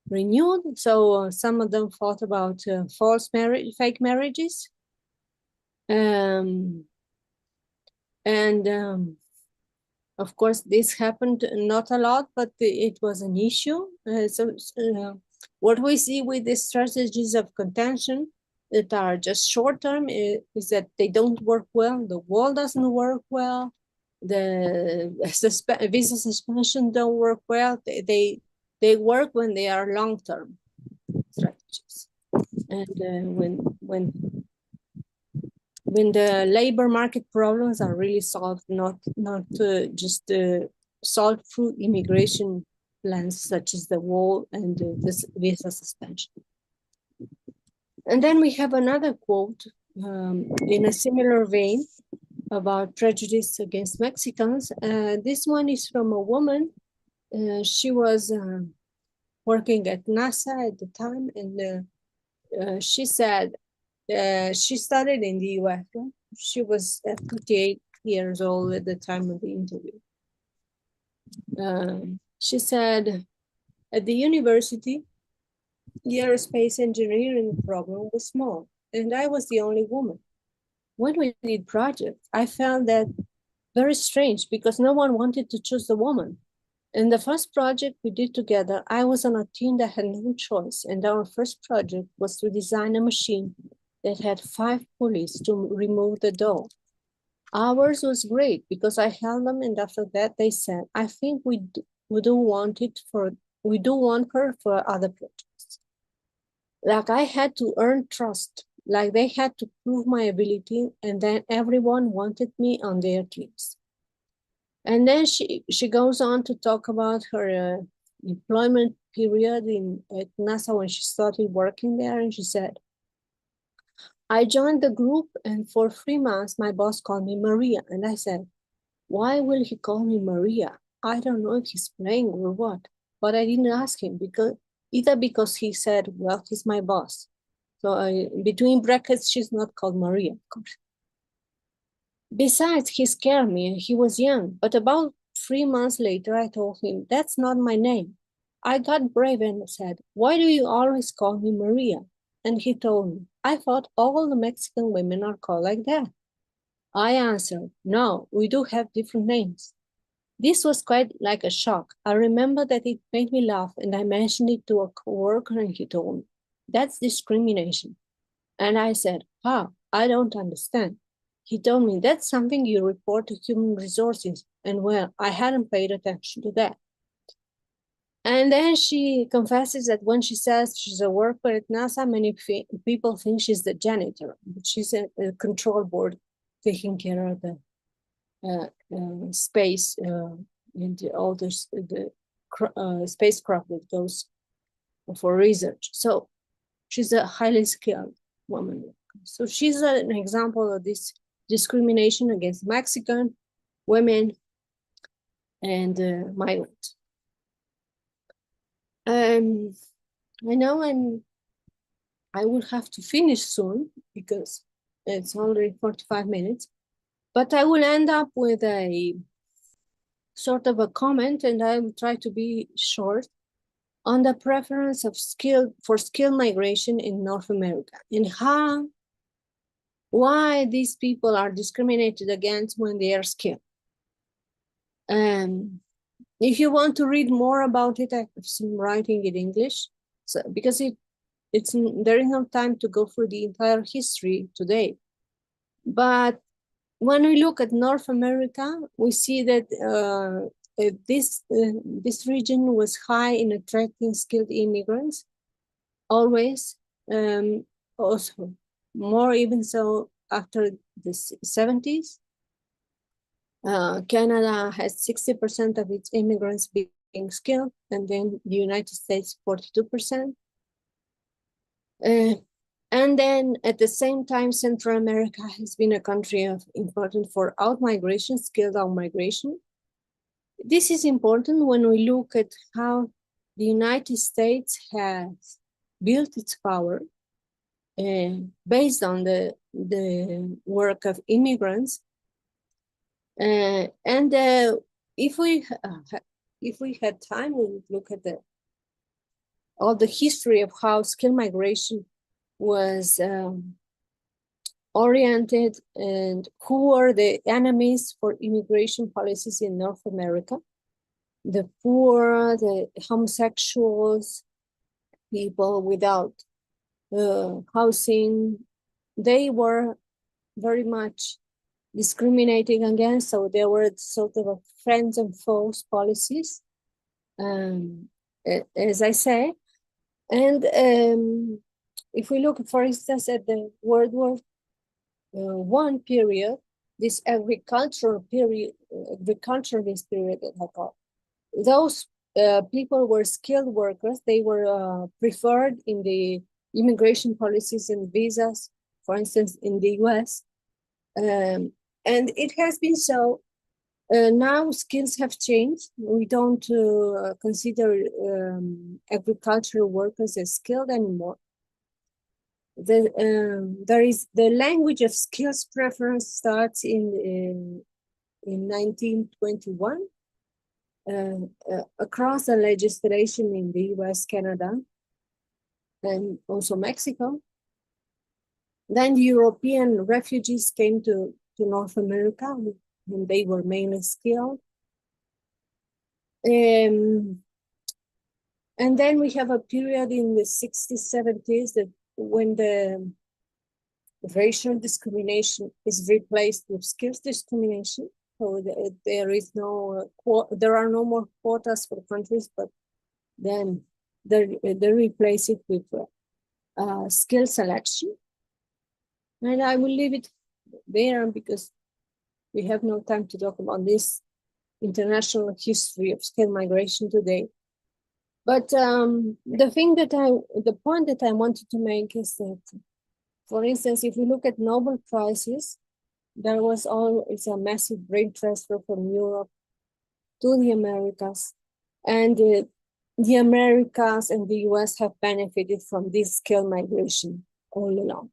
renewed. So some of them thought about fake marriages. Of course, this happened not a lot, but it was an issue. What we see with the strategies of contention that are just short-term is that they don't work well. The wall doesn't work well. The visa suspension don't work well. They work when they are long-term strategies. And when the labor market problems are really solved, not just solved through immigration plans such as the wall and this visa suspension. And then we have another quote in a similar vein about prejudice against Mexicans. This one is from a woman. She was working at NASA at the time, and she said, she started in the US. She was 58 years old at the time of the interview. She said, at the university, the aerospace engineering program was small, and I was the only woman. When we did projects, I found that very strange because no one wanted to choose a woman. In the first project we did together, I was on a team that had no choice, and our first project was to design a machine that had 5 pulleys to remove the dough. Ours was great because I held them, and after that they said, I think we do want her for other projects. Like I had to earn trust, like they had to prove my ability, and then everyone wanted me on their teams. And then she goes on to talk about her employment period at NASA when she started working there, and she said, I joined the group, and for 3 months, my boss called me Maria. And I said, why will he call me Maria? I don't know if he's playing or what, but I didn't ask him because he said, well, he's my boss. So between brackets, she's not called Maria, of course. Besides, he scared me. He was young, but about 3 months later, I told him, that's not my name. I got brave and said, why do you always call me Maria? And he told me, I thought all the Mexican women are called like that. I answered, no, we do have different names. This was quite like a shock. I remember that it made me laugh, and I mentioned it to a coworker, and he told me, that's discrimination. And I said, I don't understand. He told me, that's something you report to human resources. And well, I hadn't paid attention to that. And then she confesses that when she says she's a worker at NASA, many people think she's the janitor, but she's a control board taking care of the space and all the spacecraft that goes for research. So she's a highly skilled woman. So she's an example of this discrimination against Mexican women and migrants. I know, and I will have to finish soon because it's already 45 minutes, but I will end up with a sort of a comment, and I will try to be short, on the preference of skill migration in North America and why these people are discriminated against when they are skilled. If you want to read more about it, I have some writing in English, so because there is no time to go through the entire history today. But when we look at North America, we see that this region was high in attracting skilled immigrants, always. Also, more even so after the 70s. Canada has 60% of its immigrants being skilled, and then the United States 42%. And then at the same time, Central America has been a country important for out-migration, skilled out-migration. This is important when we look at how the United States has built its power based on the work of immigrants. If we had time, we would look at all the history of how skilled migration was oriented and who were the enemies for immigration policies in North America. The poor, the homosexuals, people without housing, they were very much discriminating against, so there were sort of a friends and foes policies, as I say. And if we look, for instance, at the World War I period, this agriculturalist period that I call, those people were skilled workers. They were preferred in the immigration policies and visas, for instance, in the US. And it has been so. Now skills have changed. We don't consider agricultural workers as skilled anymore. There is the language of skills preference starts in 1921 across the legislation in the US, Canada, and also Mexico. Then the European refugees came to North America, and they were mainly skilled. And then we have a period in the 60s, 70s that when the racial discrimination is replaced with skills discrimination. So there are no more quotas for countries, but then they replace it with skill selection. And I will leave it there because we have no time to talk about this international history of skilled migration today. But the point that I wanted to make is that, for instance, if we look at Nobel Prizes, there was always a massive brain transfer from Europe to the Americas. And the Americas and the US have benefited from this skill migration all along.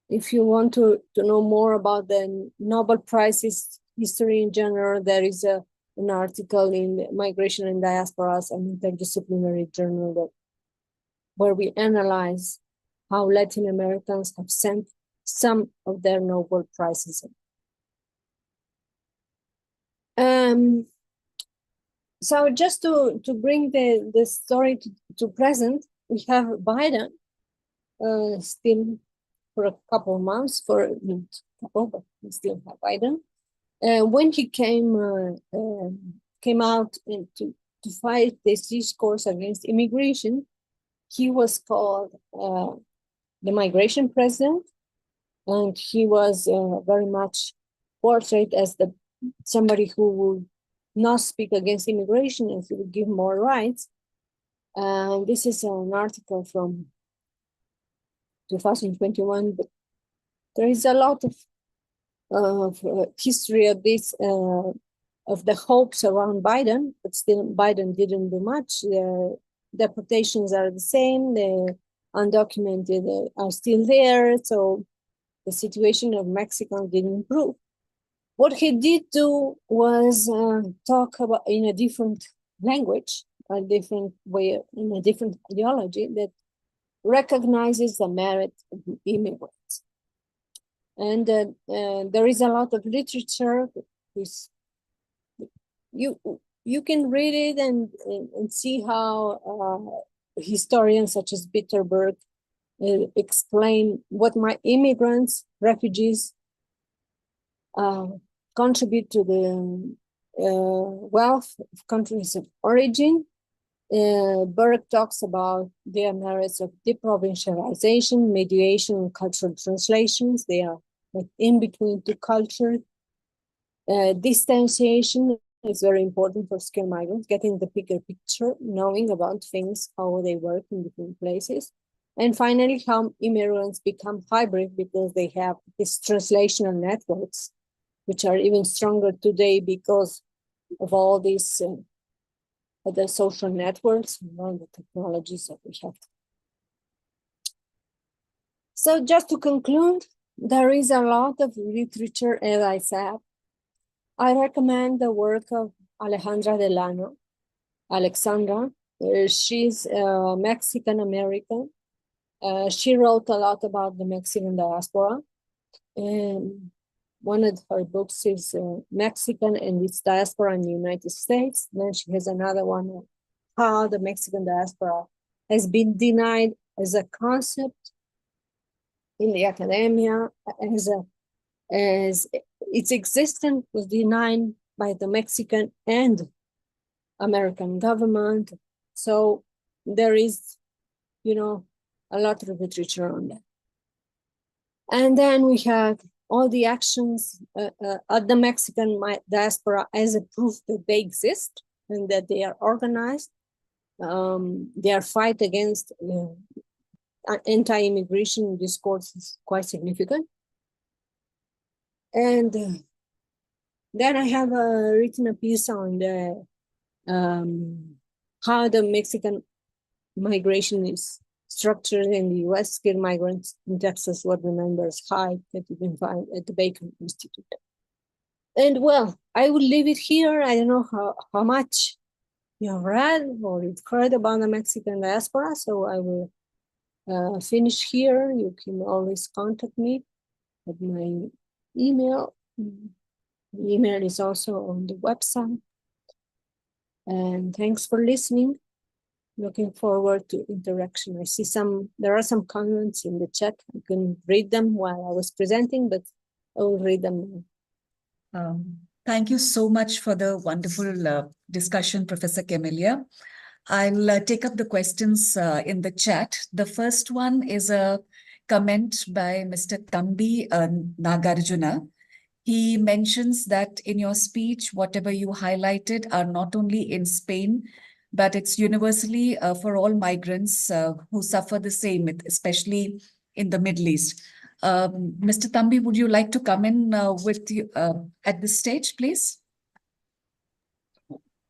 If you want to know more about the Nobel Prizes history in general, there is an article in Migration and Diasporas, an interdisciplinary journal where we analyze how Latin Americans have sent some of their Nobel Prizes. So just to bring the story to present, we have Biden still for a couple of months, but we still have Biden. When he came out to fight this discourse against immigration, he was called the migration president, and he was very much portrayed as somebody who would not speak against immigration and he would give more rights. This is an article from 2021, but there is a lot of history of this, of the hopes around Biden, but still Biden didn't do much. The deportations are the same, the undocumented are still there, so the situation of Mexicans didn't improve. What he did do was talk about in a different language, a different way, in a different ideology that recognizes the merit of immigrants. And there is a lot of literature. You can read it and see how historians such as Bitterberg explain what immigrants, refugees, contribute to the wealth of countries of origin. Berg talks about their merits of deprovincialization, mediation, and cultural translations. They are like in between two cultures. Distanciation is very important for skilled migrants, getting the bigger picture, knowing about things, how they work in different places. And finally, how immigrants become hybrid because they have these translational networks, which are even stronger today because of all these the social networks and all the technologies that we have. So just to conclude, there is a lot of literature, as I said. I recommend the work of Alejandra Delano. Alexandra, she's Mexican-American. She wrote a lot about the Mexican diaspora. And one of her books is Mexican and its diaspora in the United States. Then she has another one, how the Mexican diaspora has been denied as a concept in the academia, as its existence was denied by the Mexican and American government. So there is, a lot of literature on that. And then we have all the actions at the Mexican diaspora as a proof that they exist and that they are organized. Their fight against anti-immigration discourse is quite significant. And then I have written a piece on the how the Mexican migration is structured in the US. Skilled migrants in Texas were the numbers high that you can find at the Bacon Institute. And well, I will leave it here. I don't know how much you have read or you've heard about the Mexican diaspora, so I will finish here. You can always contact me at my there The email is also on the website. And thanks for listening. Looking forward to interaction. I see there are some comments in the chat. I couldn't read them while I was presenting, but I will read them now. Thank you so much for the wonderful discussion, Professor Camelia. I'll take up the questions in the chat. The first one is a comment by Mr. Thambi Nagarjuna. He mentions that in your speech, whatever you highlighted are not only in Spain, but it's universally for all migrants who suffer the same, especially in the Middle East. Mr. Thambi, would you like to come in with you at this stage, please?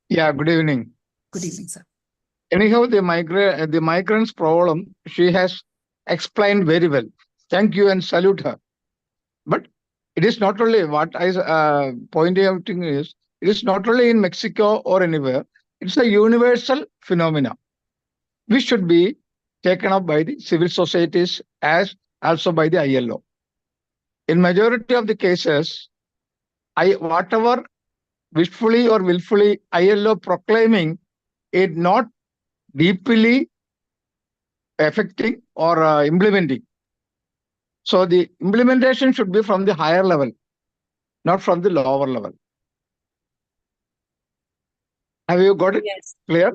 Yeah, good evening. Good evening, sir. Anyhow, the migrants' problem, she has explained very well. Thank you and salute her. But it is not only what I pointing out is, it is not only in Mexico or anywhere. It's a universal phenomenon. We should be taken up by the civil societies as also by the ILO. In majority of the cases, whatever wishfully or willfully ILO proclaiming it not deeply affecting or implementing. So the implementation should be from the higher level, not from the lower level. Have you got it clear?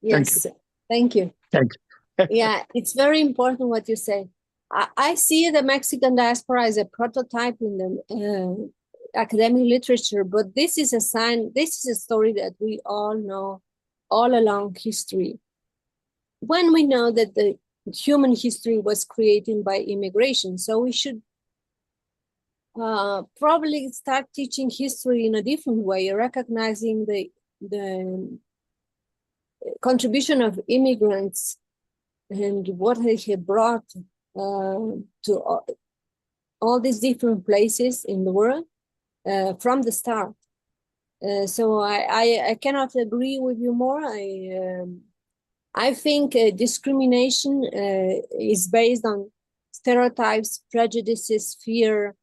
Yes, thank you. Thank you. Yeah, it's very important what you say. I see the Mexican diaspora as a prototype in the academic literature, but this is a sign, this is a story that we all know all along history. When we know that the human history was created by immigration, so we should probably start teaching history in a different way, recognizing the contribution of immigrants and what they have brought to all these different places in the world from the start. So I cannot agree with you more. I think discrimination is based on stereotypes, prejudices, fear,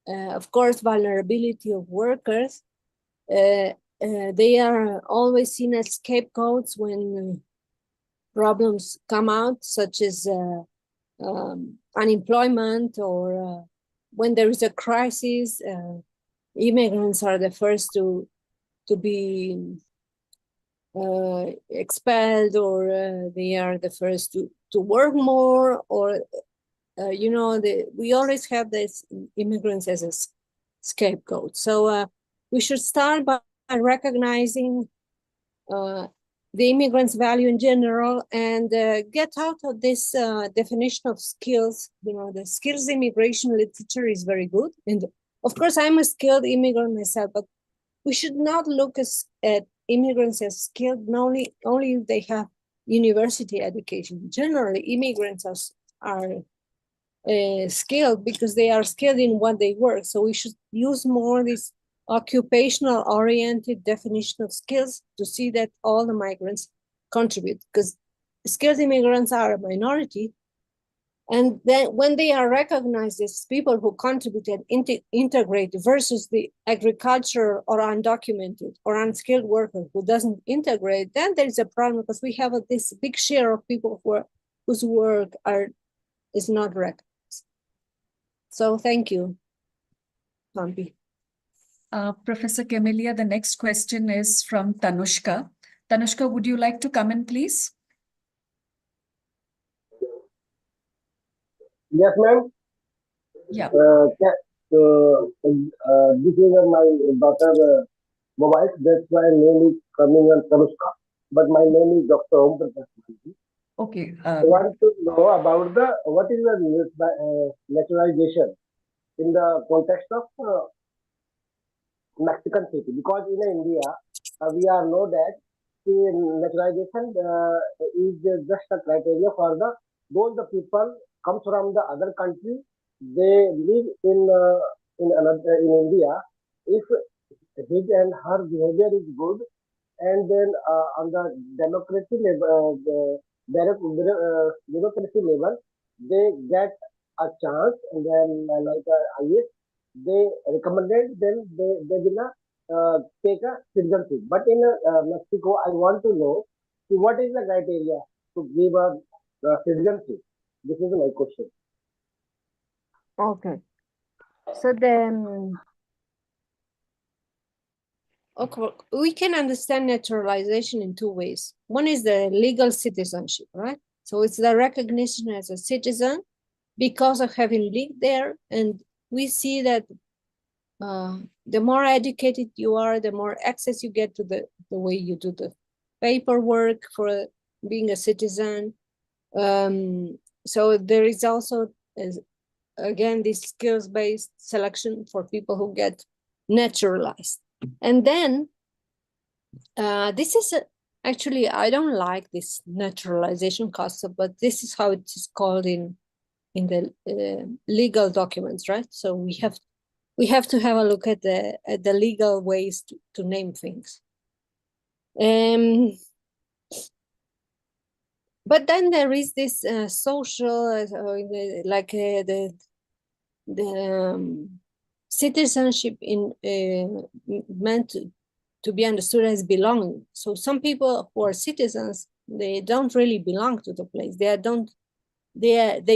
of course, vulnerability of workers. They are always seen as scapegoats when problems come out, such as unemployment or when there is a crisis. Immigrants are the first to be expelled, or they are the first to work more, or you know, we always have these immigrants as a scapegoat. So we should start by recognizing the immigrants' value in general and get out of this definition of skills. You know, the skills immigration literature is very good. And of course, I'm a skilled immigrant myself, but we should not look at immigrants as skilled only if they have university education. Generally, immigrants are skilled because they are skilled in what they work. So we should use more this occupational oriented definition of skills to see that all the migrants contribute, because skilled immigrants are a minority. And then when they are recognized as people who contribute and integrate versus the agriculture or undocumented or unskilled worker who doesn't integrate, then there is a problem, because we have this big share of people whose work is not recognized. So thank you, Thambi. Professor Camelia, the next question is from Tanushka. Tanushka, would you like to come in, please? Yes, ma'am. Yeah. This is my daughter mobile. That's why name is coming on Tanushka. But my name is Dr. Om Prakash. Okay. I want to know about what is the naturalization in the context of Mexican city, because in India we are know that naturalization is just a criteria for those the people come from the other country, they live in India. If his and her behavior is good, and then on the democracy level, bureaucracy level, they get a chance, and then IS, they recommended, then they will take a citizenship. But in Mexico, I want to know what is the criteria to give a citizenship. This is my question. Okay. So then, okay, we can understand naturalization in two ways. One is the legal citizenship, right? So it's the recognition as a citizen because of having lived there. And we see that the more educated you are, the more access you get to the way you do the paperwork for being a citizen. So there is also is, again, this skills-based selection for people who get naturalized. And then this is actually, I don't like this naturalization concept, but this is how it is called in the legal documents, right? So we have to have a look at the legal ways to name things. But then there is this social, like the citizenship in meant to be understood as belonging. So some people who are citizens, they don't really belong to the place. They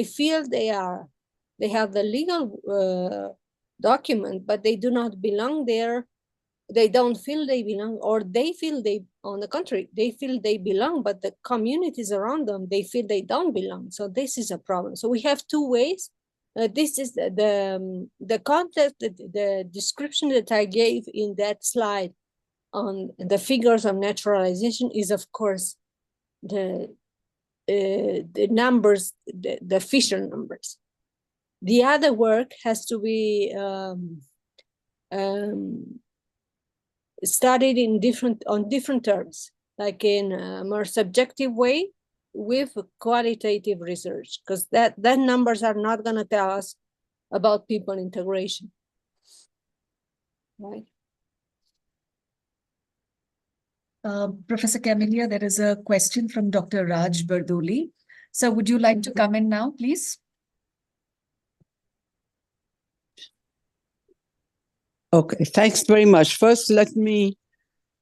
feel they have the legal document, but they do not belong there. They don't feel they belong, or they feel they, on the contrary, they feel they belong, but the communities around them, they feel they don't belong. So this is a problem. So we have two ways. This is the context, the description that I gave in that slide on the figures of naturalization is, of course, the numbers, the official numbers. The other work has to be studied on different terms, like in a more subjective way with qualitative research, because that numbers are not going to tell us about people integration, right? Professor Camelia, there is a question from Dr. Raj Bardoli. So would you like to come in now, please? Okay, thanks very much. First, let me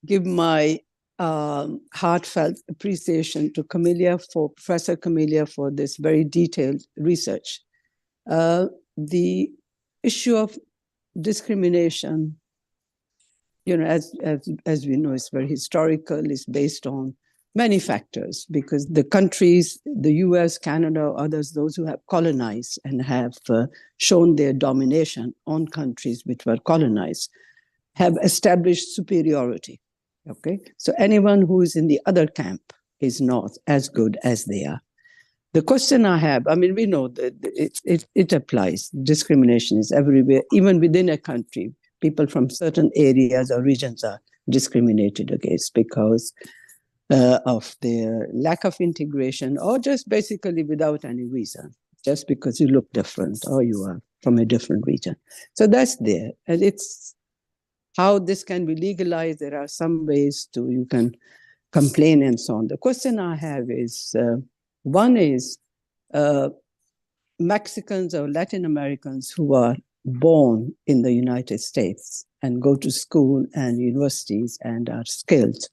give my heartfelt appreciation to Professor Camelia, for this very detailed research. The issue of discrimination, as we know, is very historical. It's based on many factors, because the countries, the US, Canada, others, those who have colonized and have shown their domination on countries which were colonized, have established superiority. Okay, so anyone who is in the other camp is not as good as they are. The question I have, I mean, we know that it applies. Discrimination is everywhere, even within a country. People from certain areas or regions are discriminated against because of their lack of integration, or just basically without any reason, just because you look different or you are from a different region. So that's there. And it's how this can be legalized. There are some ways you can complain and so on. The question I have is, one is Mexicans or Latin Americans who are born in the United States and go to school and universities and are skilled.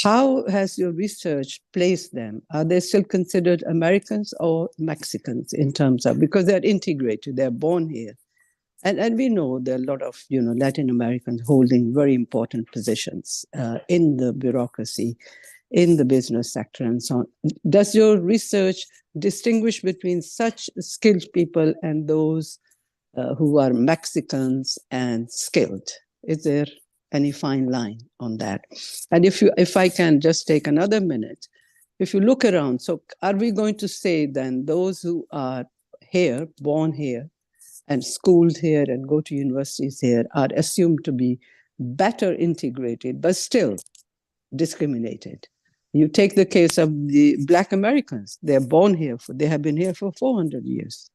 How has your research placed them? Are they still considered Americans or Mexicans in terms of, because they're integrated, they're born here. And we know there are a lot of Latin Americans holding very important positions in the bureaucracy, in the business sector and so on. Does your research distinguish between such skilled people and those who are Mexicans and skilled? Is there any fine line on that? And if I can just take another minute, if you look around, so are we going to say then those who are here, born here, and schooled here and go to universities here are assumed to be better integrated, but still discriminated? You take the case of the Black Americans. They're born here, they have been here for 400 years.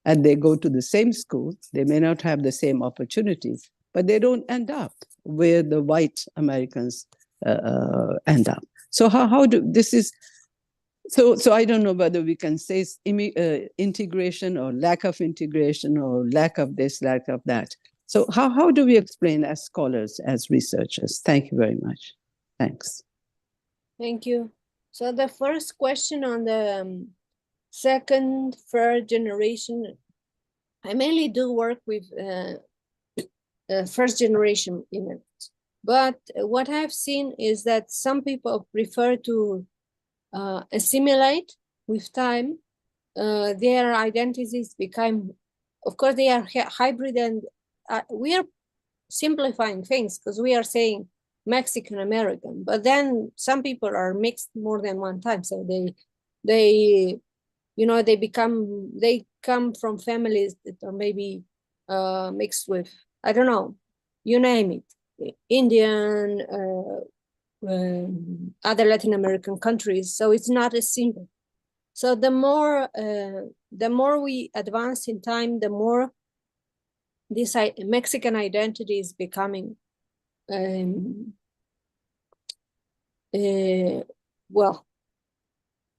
And they go to the same school. They may not have the same opportunities, but they don't end up where the white Americans end up. So how do this is? So I don't know whether we can say integration or lack of integration or lack of this, lack of that. So how do we explain as scholars, as researchers? Thank you very much. Thanks. Thank you. So the first question on the second, third generation, I mainly do work with first generation immigrants. But what I've seen is that some people prefer to assimilate with time. Their identities become, of course, they are hybrid, and we are simplifying things because we are saying Mexican American, but then some people are mixed more than one time, so they they come from families that are maybe mixed with, I don't know, you name it, Indian, other Latin American countries. So it's not as simple. So the more we advance in time, the more this Mexican identity is becoming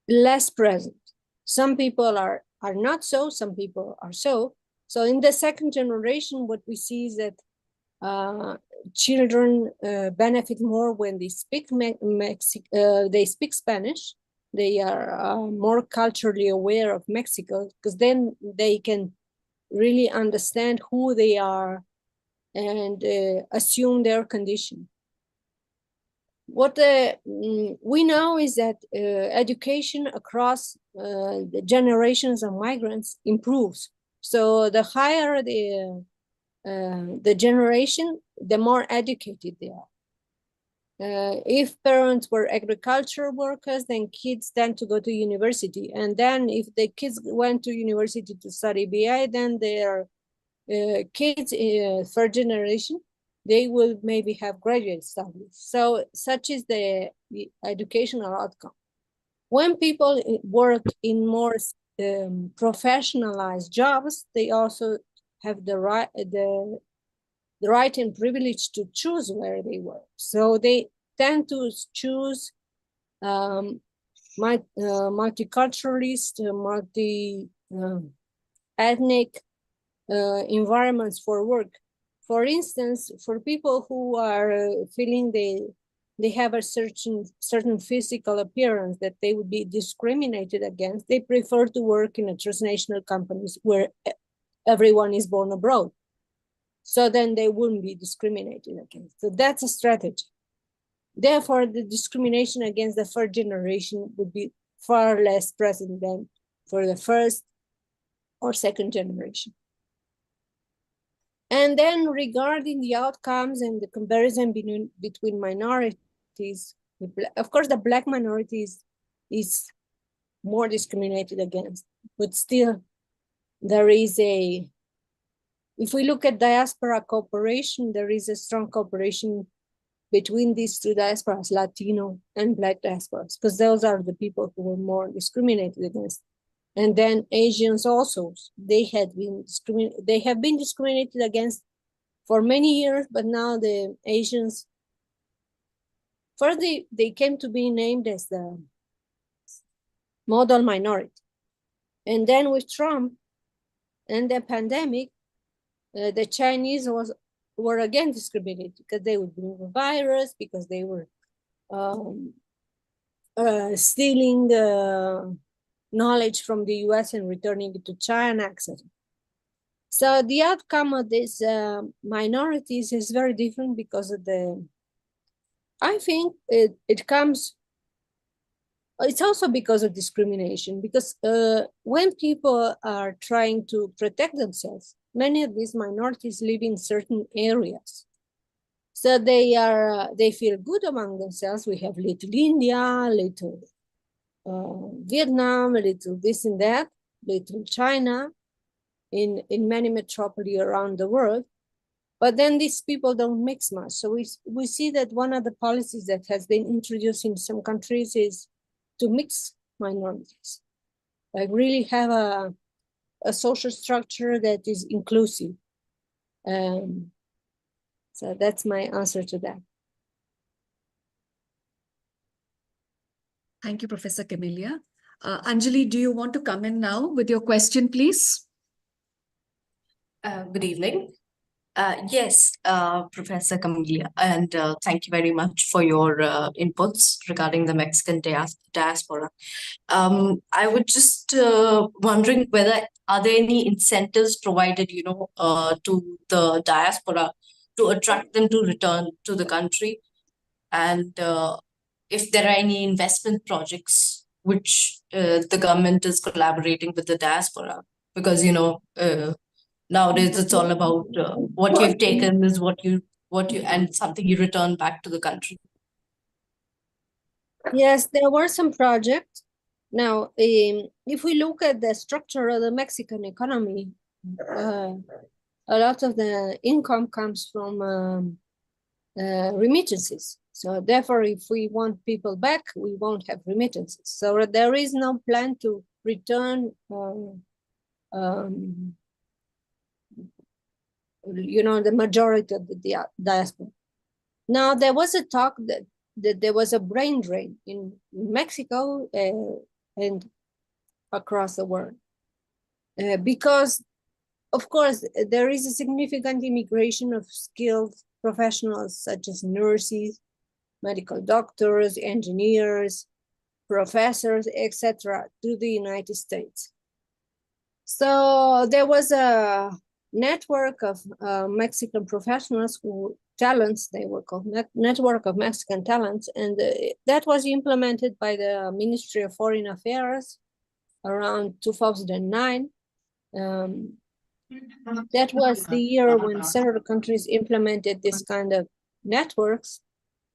less present. Some people are not so, some people are so. So in the second generation, what we see is that children benefit more when they speak they speak Spanish. They are more culturally aware of Mexico, because then they can really understand who they are and assume their condition. What we know is that education across the generations of migrants improves. So the higher the generation, the more educated they are. If parents were agriculture workers, then kids tend to go to university. And then if the kids went to university to study BI, then their kids, third generation, they will maybe have graduate studies. So such is the educational outcome. When people work in more professionalized jobs, they also have the right and privilege to choose where they work. So they tend to choose multiculturalist, multi-ethnic environments for work. For instance, for people who are feeling they have a certain physical appearance that they would be discriminated against, they prefer to work in a transnational companies where everyone is born abroad. So then they wouldn't be discriminated against. So that's a strategy. Therefore, the discrimination against the third generation would be far less present than for the first or second generation. And then regarding the outcomes and the comparison between minorities, of course, the Black minorities is more discriminated against, but still there is if we look at diaspora cooperation, there is a strong cooperation between these two diasporas, Latino and Black diasporas, because those are the people who were more discriminated against. And then Asians also, they have been discriminated against for many years, but now the Asians, first they came to be named as the model minority. And then with Trump and the pandemic, the Chinese were again discriminated because they would bring the virus, because they were stealing knowledge from the US and returning it to China, etc. So the outcome of these minorities is very different because of I think it's also because of discrimination, because when people are trying to protect themselves, many of these minorities live in certain areas. So they feel good among themselves. We have little India, little Vietnam, little this and that, little China, in many metropolis around the world. But then these people don't mix much. So we see that one of the policies that has been introduced in some countries is to mix minorities, like really have a social structure that is inclusive. So that's my answer to that. Thank you, Professor Camelia. Anjali, do you want to come in now with your question, please? Good evening. Yes, Professor Camelia, and thank you very much for your inputs regarding the Mexican diaspora. I was just wondering whether are there any incentives provided, to the diaspora to attract them to return to the country, and if there are any investment projects which the government is collaborating with the diaspora, because nowadays it's all about what you've taken is what you and something you return back to the country. Yes, there were some projects. Now, if we look at the structure of the Mexican economy, a lot of the income comes from remittances. So therefore, if we want people back, we won't have remittances. So there is no plan to return, the majority of the diaspora. Now, there was a talk that there was a brain drain in Mexico and across the world. Because, of course, there is a significant immigration of skilled professionals such as nurses, medical doctors, engineers, professors, etc., to the United States. So there was a network of Mexican professionals talents, they were called Network of Mexican Talents, and that was implemented by the Ministry of Foreign Affairs around 2009. That was the year when several countries implemented this kind of networks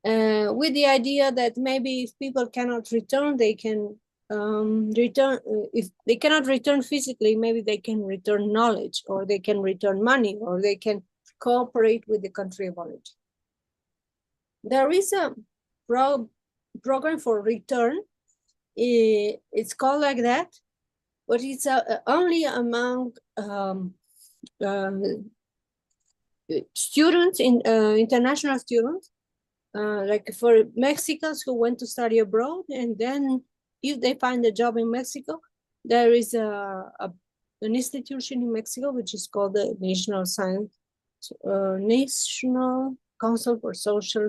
with the idea that maybe if people cannot return, they can return. If they cannot return physically, maybe they can return knowledge, or they can return money, or they can cooperate with the country of origin. There is a program for return. It's called like that, but it's only among students, international students, like for Mexicans who went to study abroad, and then if they find a job in Mexico, there is an institution in Mexico which is called the National Council for Social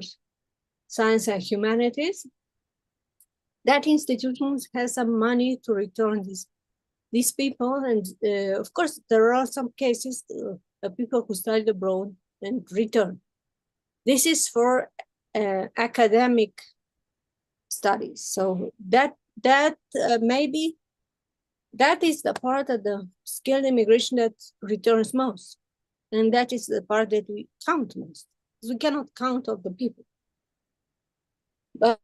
Science and Humanities. That institution has some money to return these people, and of course there are some cases of people who studied abroad and return. This is for academic studies. So that maybe that is the part of the skilled immigration that returns most, and that is the part that we count most. We cannot count all the people, but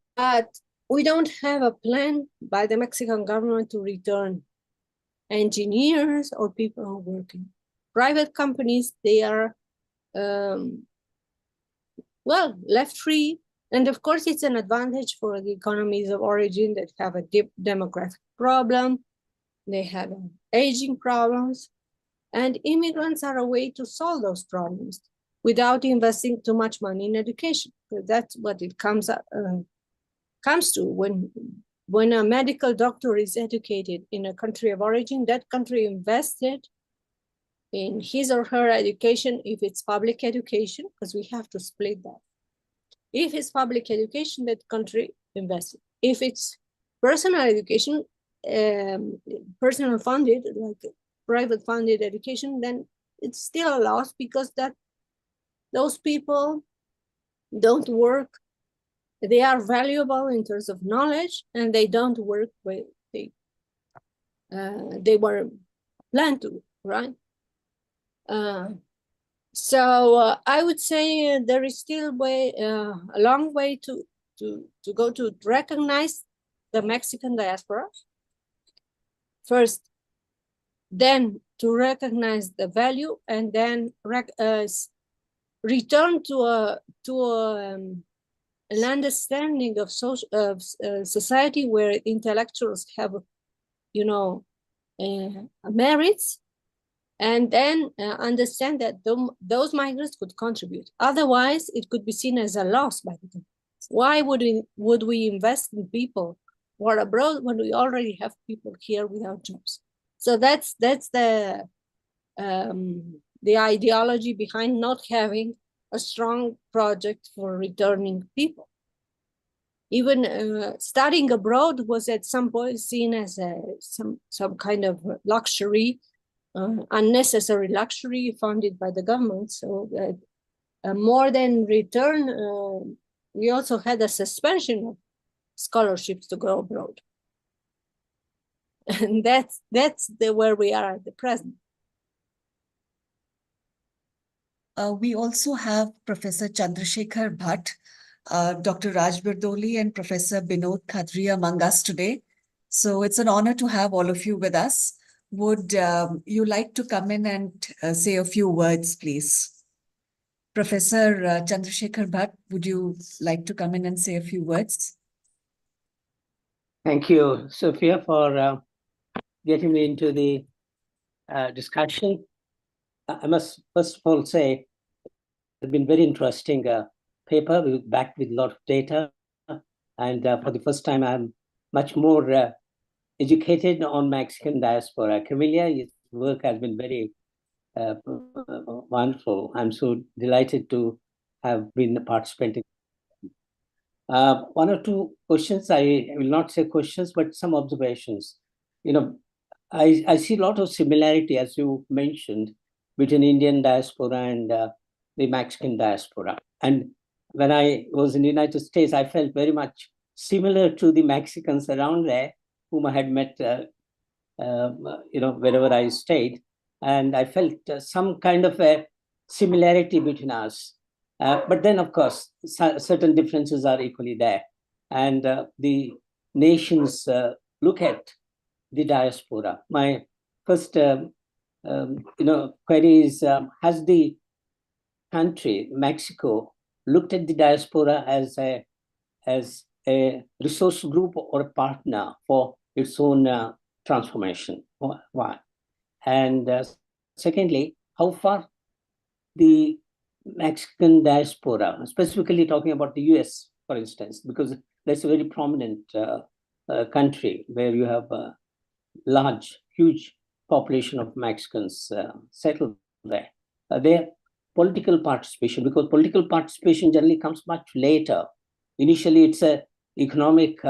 we don't have a plan by the Mexican government to return engineers or people who are working. Private companies, they are left free. And of course, it's an advantage for the economies of origin that have a deep demographic problem. They have aging problems. And immigrants are a way to solve those problems without investing too much money in education. So that's what it comes to when a medical doctor is educated in a country of origin. That country invested in his or her education, if it's public education, because we have to split that. If it's public education, that country invested. If it's personal education, personal funded, like private funded education, then it's still a loss, because those people don't work. They are valuable in terms of knowledge, and they don't work where they were planned to, right? So I would say there is still a long way to go to recognize the Mexican diaspora first, then to recognize the value, and then return to an understanding of society where intellectuals have, merits, and then understand that those migrants could contribute. Otherwise, it could be seen as a loss by the government. Why would we invest in people who are abroad when we already have people here without jobs? So that's the ideology behind not having a strong project for returning people. Even studying abroad was at some point seen as some kind of luxury, unnecessary luxury funded by the government. So that more than return, we also had a suspension of scholarships to go abroad. And that's where we are at the present. We also have Professor Chandrasekhar Bhatt, Dr. Raj Bardoli, and Professor Binod Khadria among us today. So it's an honor to have all of you with us. Would you like to come in and say a few words, please? Professor Chandrasekhar Bhatt, would you like to come in and say a few words? Thank you, Sophia, for getting me into the discussion. I must first of all say it's been very interesting paper backed with a lot of data. And for the first time, I'm much more educated on Mexican diaspora. Camelia, your work has been very wonderful. I'm so delighted to have been participating. One or two questions, I will not say questions, but some observations. You know, I see a lot of similarity, as you mentioned, between Indian diaspora and the Mexican diaspora. And when I was in the United States, I felt very much similar to the Mexicans around there, whom I had met, wherever I stayed. And I felt some kind of a similarity between us. But then, of course, certain differences are equally there. And the nations look at the diaspora. My first, query is, has the country, Mexico, looked at the diaspora as a resource group or a partner for its own transformation? Why? And secondly, how far the Mexican diaspora, specifically talking about the US, for instance, because that's a very prominent country where you have a large, huge population of Mexicans settled there. Their political participation, because political participation generally comes much later. Initially, it's a economic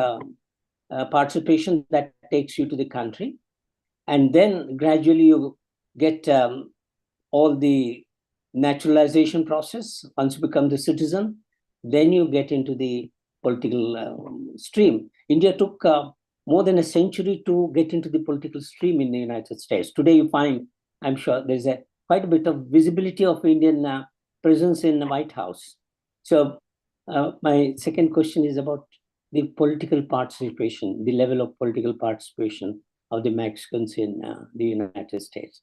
participation that takes you to the country. And then gradually you get all the naturalization process. Once you become the citizen, then you get into the political stream. India took more than a century to get into the political stream in the United States. Today you find, I'm sure, there's quite a bit of visibility of Indian presence in the White House. So my second question is about the political participation, the level of political participation of the Mexicans in the United States.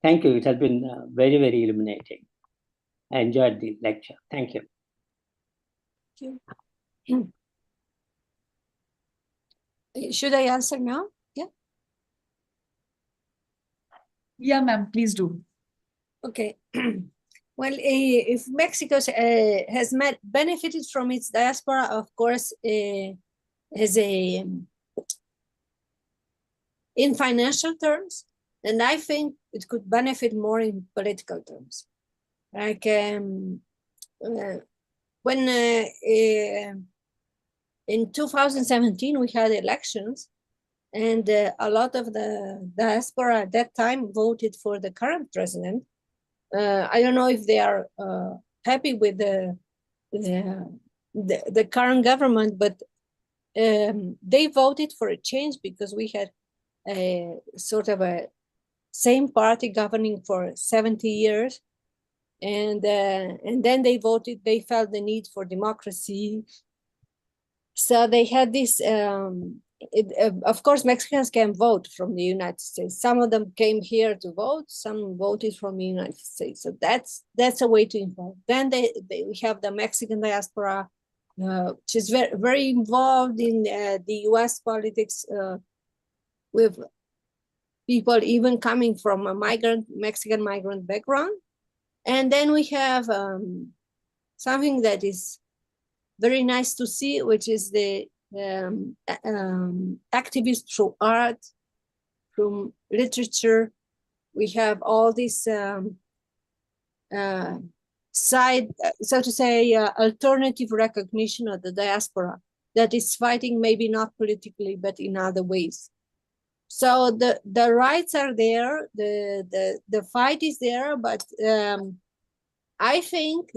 Thank you. It has been very, very illuminating. I enjoyed the lecture. Thank you. Thank you. Should I answer now? Yeah. Yeah, ma'am, please do. Okay. Well, if Mexico has benefited from its diaspora, of course, as in financial terms, and I think it could benefit more in political terms. Like when in 2017 we had elections, and a lot of the diaspora at that time voted for the current president. I don't know if they are happy with the current government, but they voted for a change because we had a sort of a same party governing for 70 years. And then they voted, they felt the need for democracy. So they had this, of course, Mexicans can vote from the United States. Some of them came here to vote, some voted from the United States. So that's a way to involve. Then we have the Mexican diaspora, which is very, very involved in the US politics, with people even coming from a Mexican migrant background. And then we have something that is very nice to see, which is the activists through art, from literature. We have all this side, so to say, alternative recognition of the diaspora that is fighting maybe not politically, but in other ways. So the rights are there, the fight is there, but I think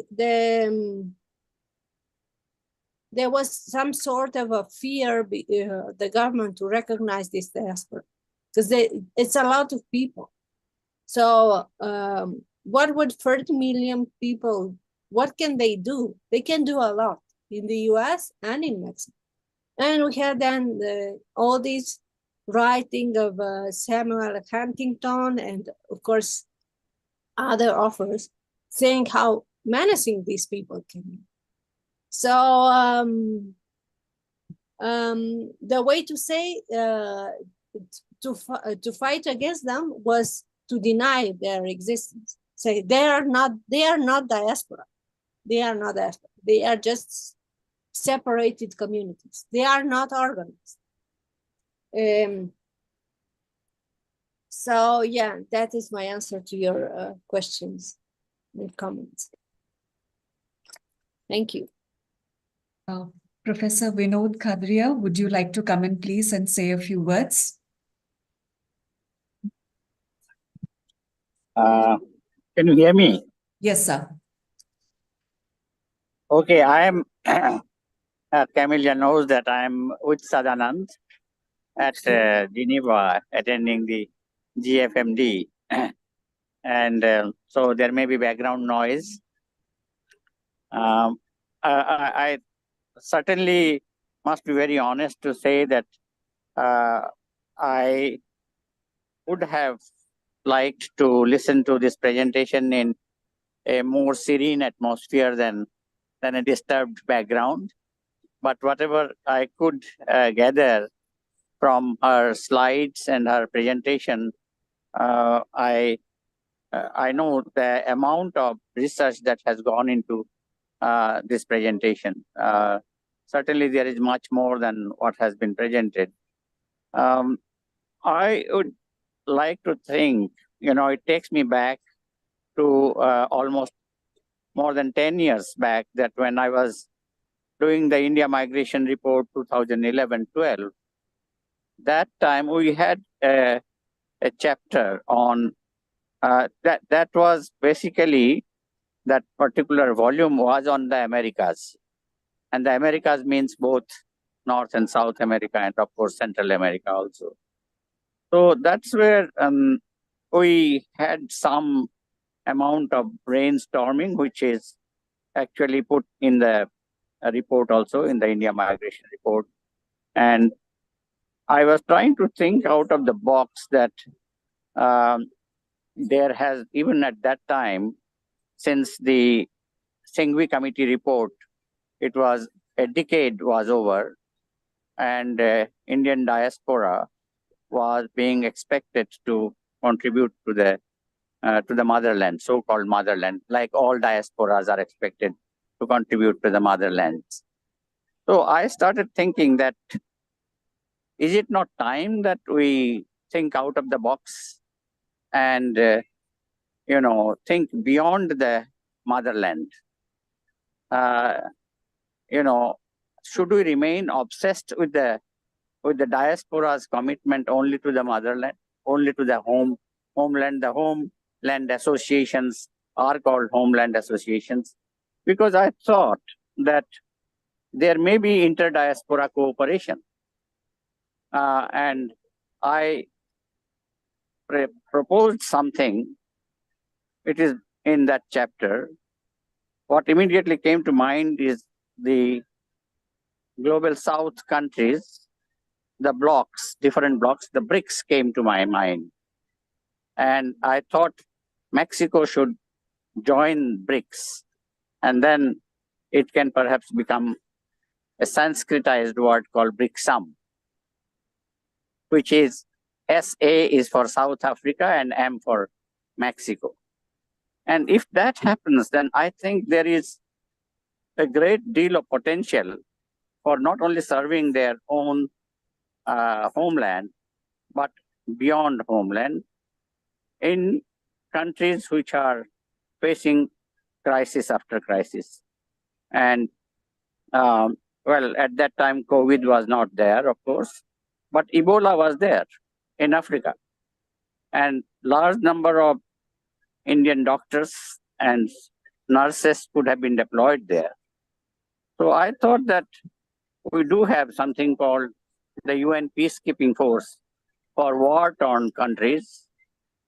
there was some sort of a fear, the government, to recognize this diaspora, because it's a lot of people. So what would 30 million people, what can they do? They can do a lot in the US and in Mexico. And we had then all these writing of Samuel Huntington and, of course, other authors saying how menacing these people can be. So the way to say to fight against them was to deny their existence. Say they are not diaspora. They are not diaspora. They are just separated communities. They are not organized. So yeah, that is my answer to your questions and comments. Thank you. Professor Vinod Khadria, would you like to come in, please, and say a few words? Can you hear me? Yes, sir. Okay, I am, Camelia knows that I am with Sadanand at Geneva attending the GFMD. And so there may be background noise. I certainly must be very honest to say that I would have liked to listen to this presentation in a more serene atmosphere than a disturbed background. But whatever I could gather from her slides and her presentation, I know the amount of research that has gone into this presentation. Certainly, there is much more than what has been presented. I would like to think, it takes me back to almost more than 10 years back, that when I was doing the India Migration Report 2011-12, that time we had a chapter on that was basically, that particular volume was on the Americas. And the Americas means both North and South America, and of course Central America also. So that's where we had some amount of brainstorming, which is actually put in the report also, in the India Migration Report. And I was trying to think out of the box that there has, even at that time, since the Singhvi Committee report, it was a decade was over, and Indian diaspora was being expected to contribute to the motherland, so-called motherland, like all diasporas are expected to contribute to the motherland. So I started thinking that, is it not time that we think out of the box and think beyond the motherland? Should we remain obsessed with the diaspora's commitment only to the motherland, only to the homeland? The homeland associations are called homeland associations, because I thought that there may be inter-diaspora cooperation. And I proposed something. It is in that chapter. What immediately came to mind is the Global South countries, the blocks, different blocks, the BRICS came to my mind. And I thought Mexico should join BRICS, and then it can perhaps become a Sanskritized word called BRICSAM, which is SA is for South Africa and M for Mexico. And if that happens, then I think there is a great deal of potential for not only serving their own homeland, but beyond homeland, in countries which are facing crisis after crisis. And well, at that time, COVID was not there, of course, but Ebola was there in Africa. And large number of Indian doctors and nurses could have been deployed there. So I thought that we do have something called the UN Peacekeeping Force for war-torn countries,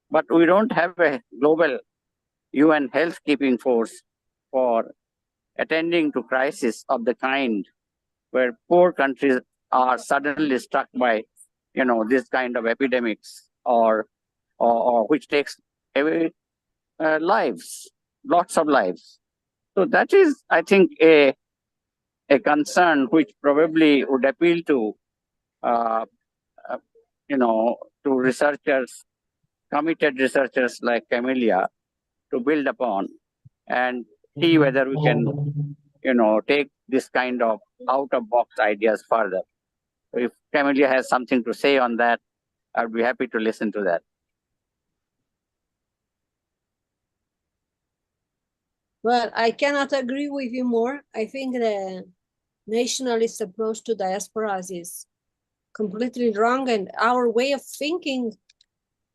but we don't have a global UN health-keeping force for attending to crisis of the kind where poor countries are suddenly struck by this kind of epidemics or which takes away lives, lots of lives. So that is, I think, a concern which probably would appeal to, to researchers, committed researchers like Camelia, to build upon and see whether we can, take this kind of out-of-box ideas further. So if Camelia has something to say on that, I'd be happy to listen to that. Well, I cannot agree with you more. I think the nationalist approach to diasporas is completely wrong, and our way of thinking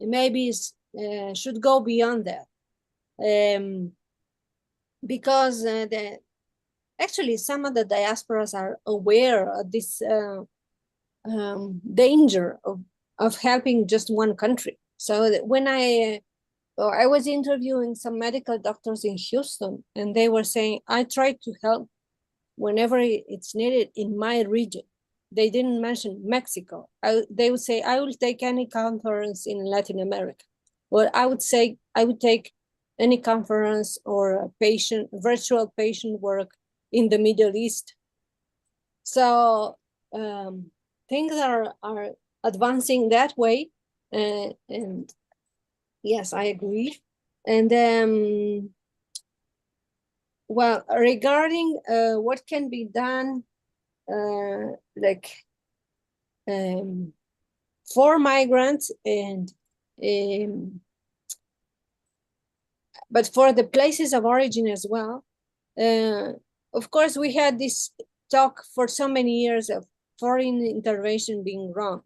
maybe should go beyond that. Because actually some of the diasporas are aware of this danger of helping just one country. So when I was interviewing some medical doctors in Houston, and they were saying, I try to help whenever it's needed in my region. They didn't mention Mexico. They would say, I will take any conference in Latin America. Well, I would say, I would take any conference or virtual patient work in the Middle East. So things are advancing that way. And yes, I agree. And well, regarding what can be done, for migrants and but for the places of origin as well. Of course, we had this talk for so many years of foreign intervention being wrong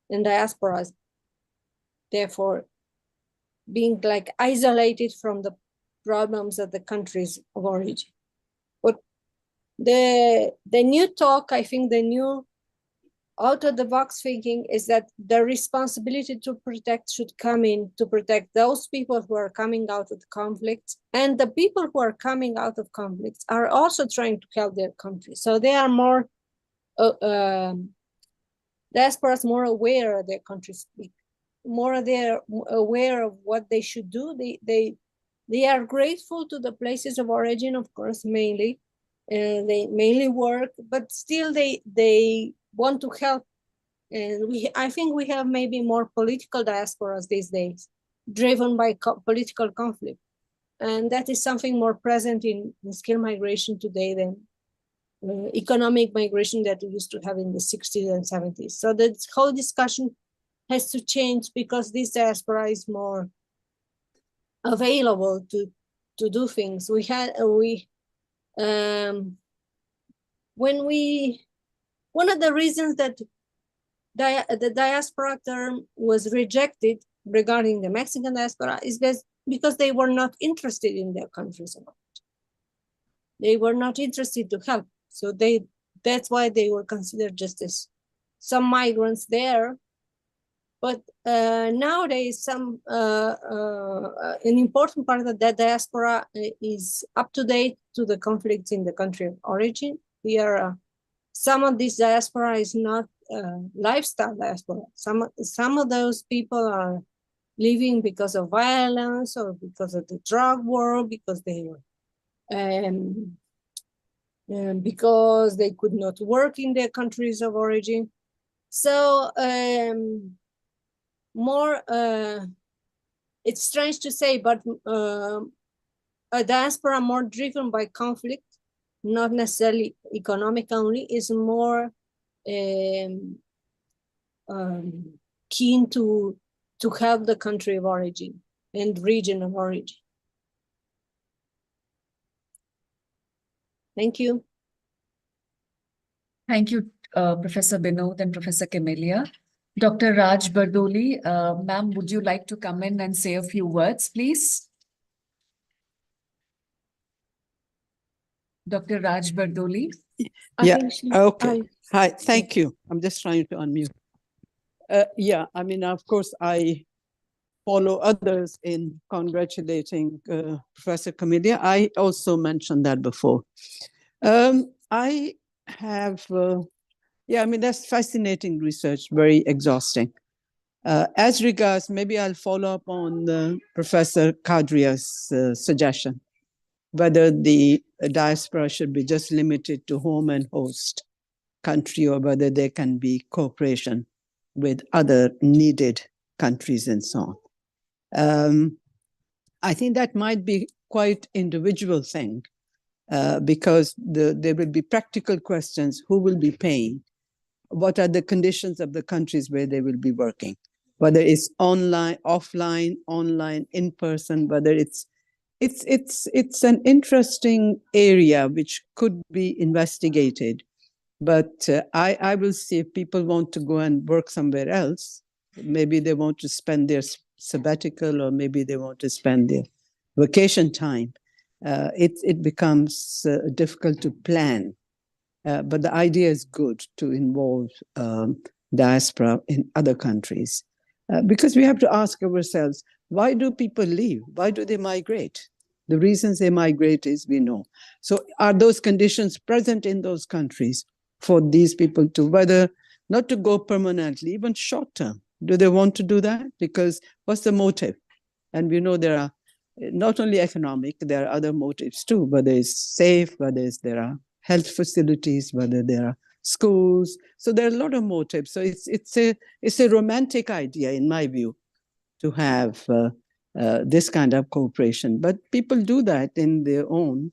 and diasporas, therefore being like isolated from the problems of the countries of origin. But the new talk, I think the new out-of-the-box thinking is that the responsibility to protect should come in to protect those people who are coming out of conflicts, and the people who are coming out of conflicts are also trying to help their country. So they are more, diasporas more aware of their country's speak, more they're aware of what they should do. They are grateful to the places of origin, of course, mainly. They mainly work, but still they want to help. And I think we have maybe more political diasporas these days, driven by political conflict. And that is something more present in skilled migration today than economic migration that we used to have in the 60s and 70s. So the whole discussion has to change because this diaspora is more available to do things. One of the reasons that the diaspora term was rejected regarding the Mexican diaspora is because they were not interested in their countries. They were not interested to help. So that's why they were considered just as some migrants there. But nowadays, an important part of that diaspora is up to date to the conflicts in the country of origin. Some of this diaspora is not lifestyle diaspora. Some of those people are living because of violence or because of the drug war, because they were because they could not work in their countries of origin. So it's strange to say, but a diaspora more driven by conflict, not necessarily economic only, is more keen to help the country of origin and region of origin. Thank you. Thank you, Professor Binod and Professor Camelia. Dr. Raj Bardoli, ma'am, would you like to come in and say a few words, please? Dr. Raj Bardoli. Yeah, okay. Hi, thank you. I'm just trying to unmute. Yeah, I mean, of course, I follow others in congratulating Professor Camelia. I also mentioned that before. I have Yeah, I mean, that's fascinating research, very exhausting. As regards, maybe I'll follow up on Professor Kadria's suggestion, whether the diaspora should be just limited to home and host country, or whether there can be cooperation with other needed countries and so on. I think that might be quite individual thing, because there will be practical questions. Who will be paying? What are the conditions of the countries where they will be working? Whether it's online, offline, online, in person, whether it's an interesting area which could be investigated. But I will see if people want to go and work somewhere else. Maybe they want to spend their sabbatical, or maybe they want to spend their vacation time. It becomes difficult to plan. But the idea is good to involve diaspora in other countries. Because we have to ask ourselves, why do people leave? Why do they migrate? The reasons they migrate is we know. So are those conditions present in those countries for these people to, whether not to go permanently, even short term? Do they want to do that? Because what's the motive? And we know there are not only economic, there are other motives too, whether it's safe, whether there are health facilities, whether there are schools. So there are a lot of motives. So it's a romantic idea, in my view, to have this kind of cooperation. But people do that in their own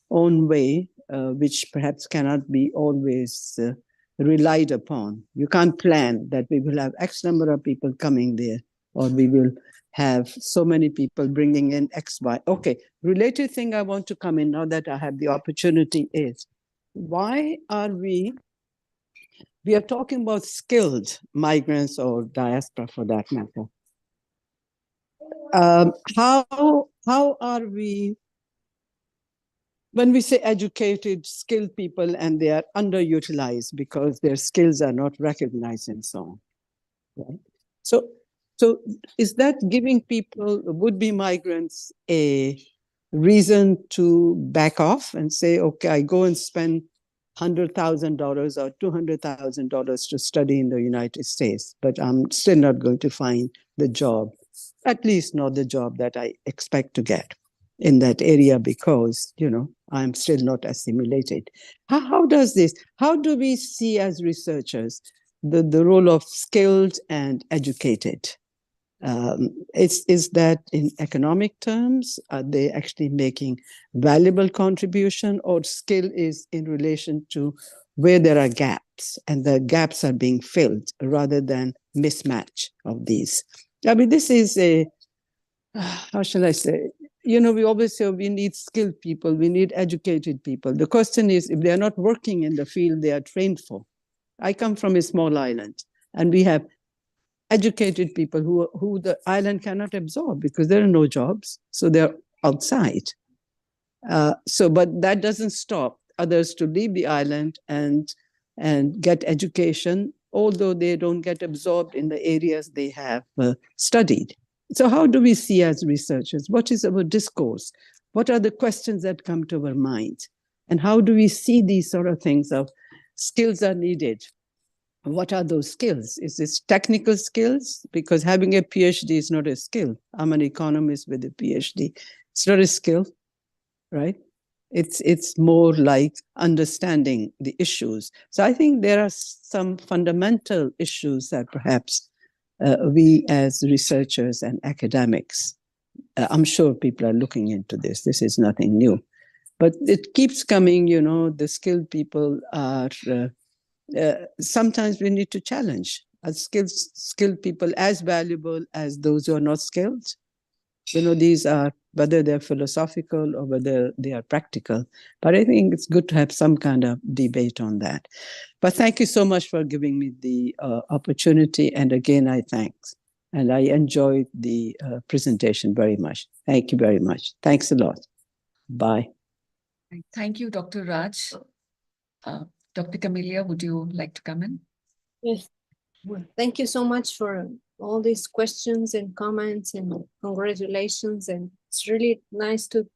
way, which perhaps cannot be always relied upon. You can't plan that we will have X number of people coming there, or we will have so many people bringing in X, Y. Okay, related thing I want to come in now that I have the opportunity is, why are we are talking about skilled migrants or diaspora for that matter. How are we, when we say educated, skilled people, and they are underutilized because their skills are not recognized and so on, right? So is that giving people, would-be migrants, a reason to back off and say, okay, I go and spend $100,000 or $200,000 to study in the United States, but I'm still not going to find the job, at least not the job that I expect to get in that area, because, I'm still not assimilated. How does this, how do we see as researchers the role of skilled and educated? Is that in economic terms? Are they actually making valuable contribution, or skill is in relation to where there are gaps and the gaps are being filled rather than mismatch of these? I mean, this is how shall I say? We always say we need skilled people, we need educated people. The question is, if they are not working in the field they are trained for. I come from a small island, and we have educated people who the island cannot absorb because there are no jobs, so they're outside. But that doesn't stop others to leave the island and get education, although they don't get absorbed in the areas they have studied. So how do we see as researchers? What is our discourse? What are the questions that come to our mind? And how do we see these sort of things of skills are needed? What are those skills? Is this technical skills? Because having a PhD is not a skill. I'm an economist with a PhD. It's not a skill, right? It's more like understanding the issues. So I think there are some fundamental issues that perhaps we as researchers and academics, I'm sure people are looking into this. This is nothing new. But it keeps coming, the skilled people are... sometimes we need to challenge. Are skilled people as valuable as those who are not skilled? These are, whether they're philosophical or whether they are practical. But I think it's good to have some kind of debate on that. But thank you so much for giving me the opportunity. And again, I thanks. And I enjoyed the presentation very much. Thank you very much. Thanks a lot. Bye. Thank you, Dr. Raj. Dr. Camelia, would you like to come in? Yes. Well, thank you so much for all these questions and comments, and congratulations. And it's really nice to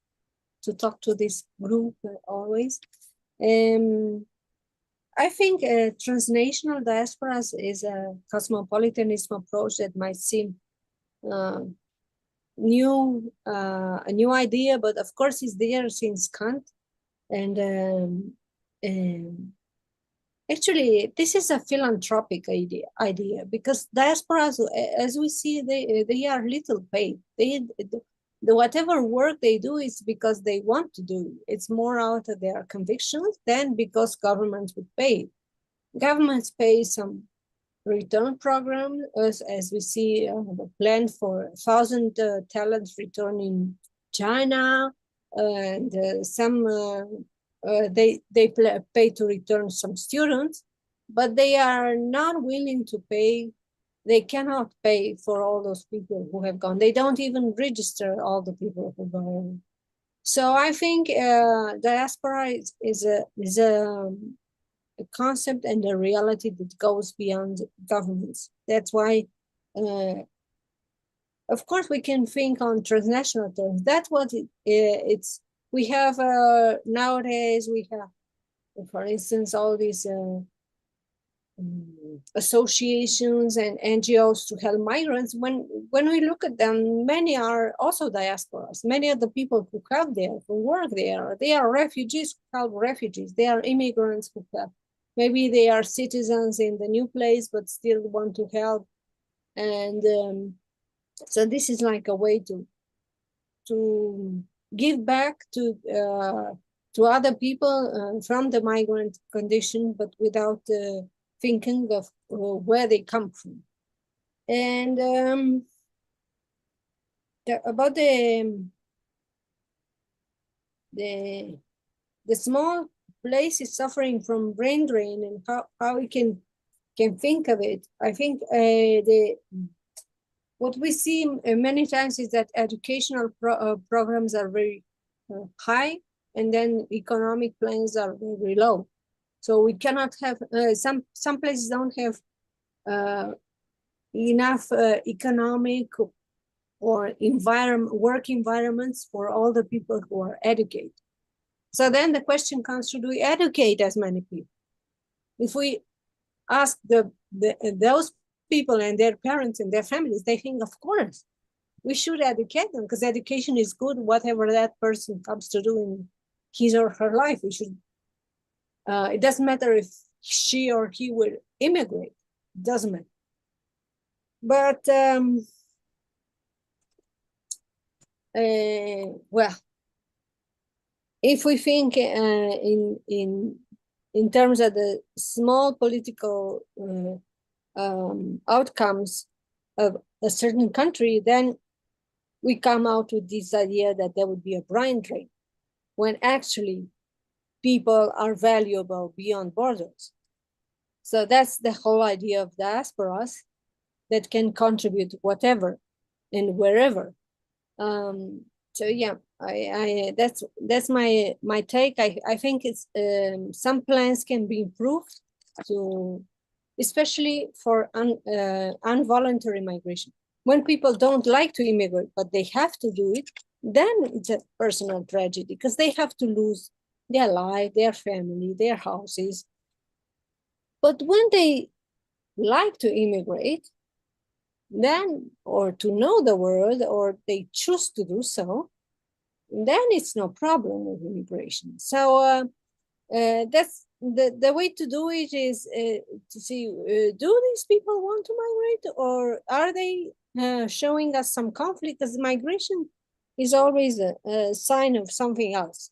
talk to this group always. I think transnational diasporas is a cosmopolitanism approach that might seem a new idea, but of course it's there since Kant. And actually, this is a philanthropic idea because diasporas, as we see, they are little paid. Whatever work they do is because they want to do. It's more out of their convictions than because governments would pay. Governments pay some return program, as we see the plan for 1,000 talents return in China, and some they pay to return some students, but they are not willing to pay. They cannot pay for all those people who have gone. They don't even register all the people who gone. So I think diaspora is a concept and a reality that goes beyond governments. That's why, of course, we can think on transnational terms. That's what it's. We have nowadays. We have, for instance, all these associations and NGOs to help migrants. When we look at them, many are also diasporas. Many of the people who come there, who work there, they are refugees who help refugees. They are immigrants who help. Maybe they are citizens in the new place, but still want to help. And so this is like a way to give back to other people from the migrant condition, but without thinking of where they come from. And about the small place is suffering from brain drain and how we can think of it. I think what we see many times is that educational programs are very high, and then economic plans are very low. So we cannot have some places don't have enough economic or work environments for all the people who are educated. So then the question comes: should we educate as many people? If we ask those people and their parents and their families, they think, of course, we should educate them because education is good, whatever that person comes to do in his or her life. We should. It doesn't matter if she or he will immigrate. It doesn't matter. But well, if we think in terms of the small political outcomes of a certain country, then we come out with this idea that there would be a brain drain, when actually people are valuable beyond borders. So that's the whole idea of diasporas, that can contribute whatever and wherever. So yeah, that's my take. I think it's some plans can be improved to, especially for involuntary migration. When people don't like to immigrate, but they have to do it, then it's a personal tragedy because they have to lose their life, their family, their houses. But when they like to immigrate, then, or to know the world, or they choose to do so, then it's no problem with immigration. So that's the way to do it, is to see, do these people want to migrate, or are they showing us some conflict? Because migration is always a sign of something else.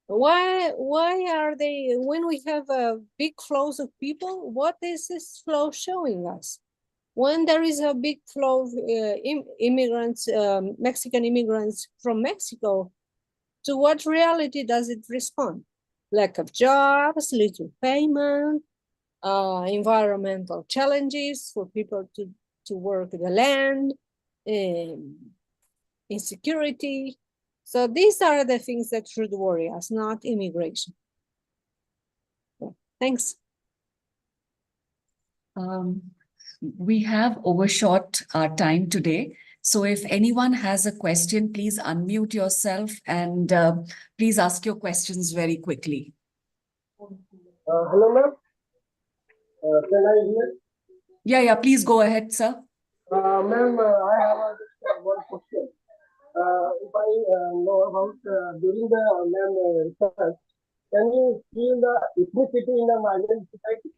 Why are they, when we have big flows of people, what is this flow showing us? When there is a big flow of immigrants, Mexican immigrants from Mexico, to what reality does it respond? Lack of jobs, little payment, environmental challenges for people to work the land, insecurity. So these are the things that should worry us, not immigration. Thanks. We have overshot our time today. So if anyone has a question, please unmute yourself and please ask your questions very quickly. Hello, ma'am. Can I hear? Yeah, please go ahead, sir. Ma'am, I have just one question. If I know about during the research, can you feel the ethnicity in the migrant society?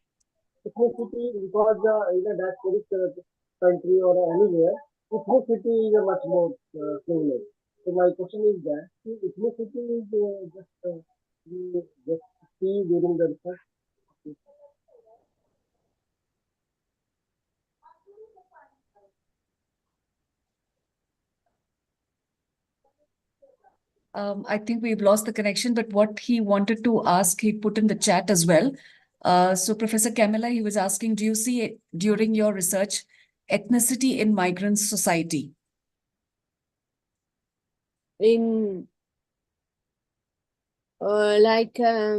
Ethnicity, because in a diasporic country or anywhere, ethnicity is a much more prevalent. So my question is that ethnicity is we just see during the research. I think we've lost the connection, but what he wanted to ask, he put in the chat as well. So Professor Camelia, he was asking, do you see during your research ethnicity in migrant society? In like a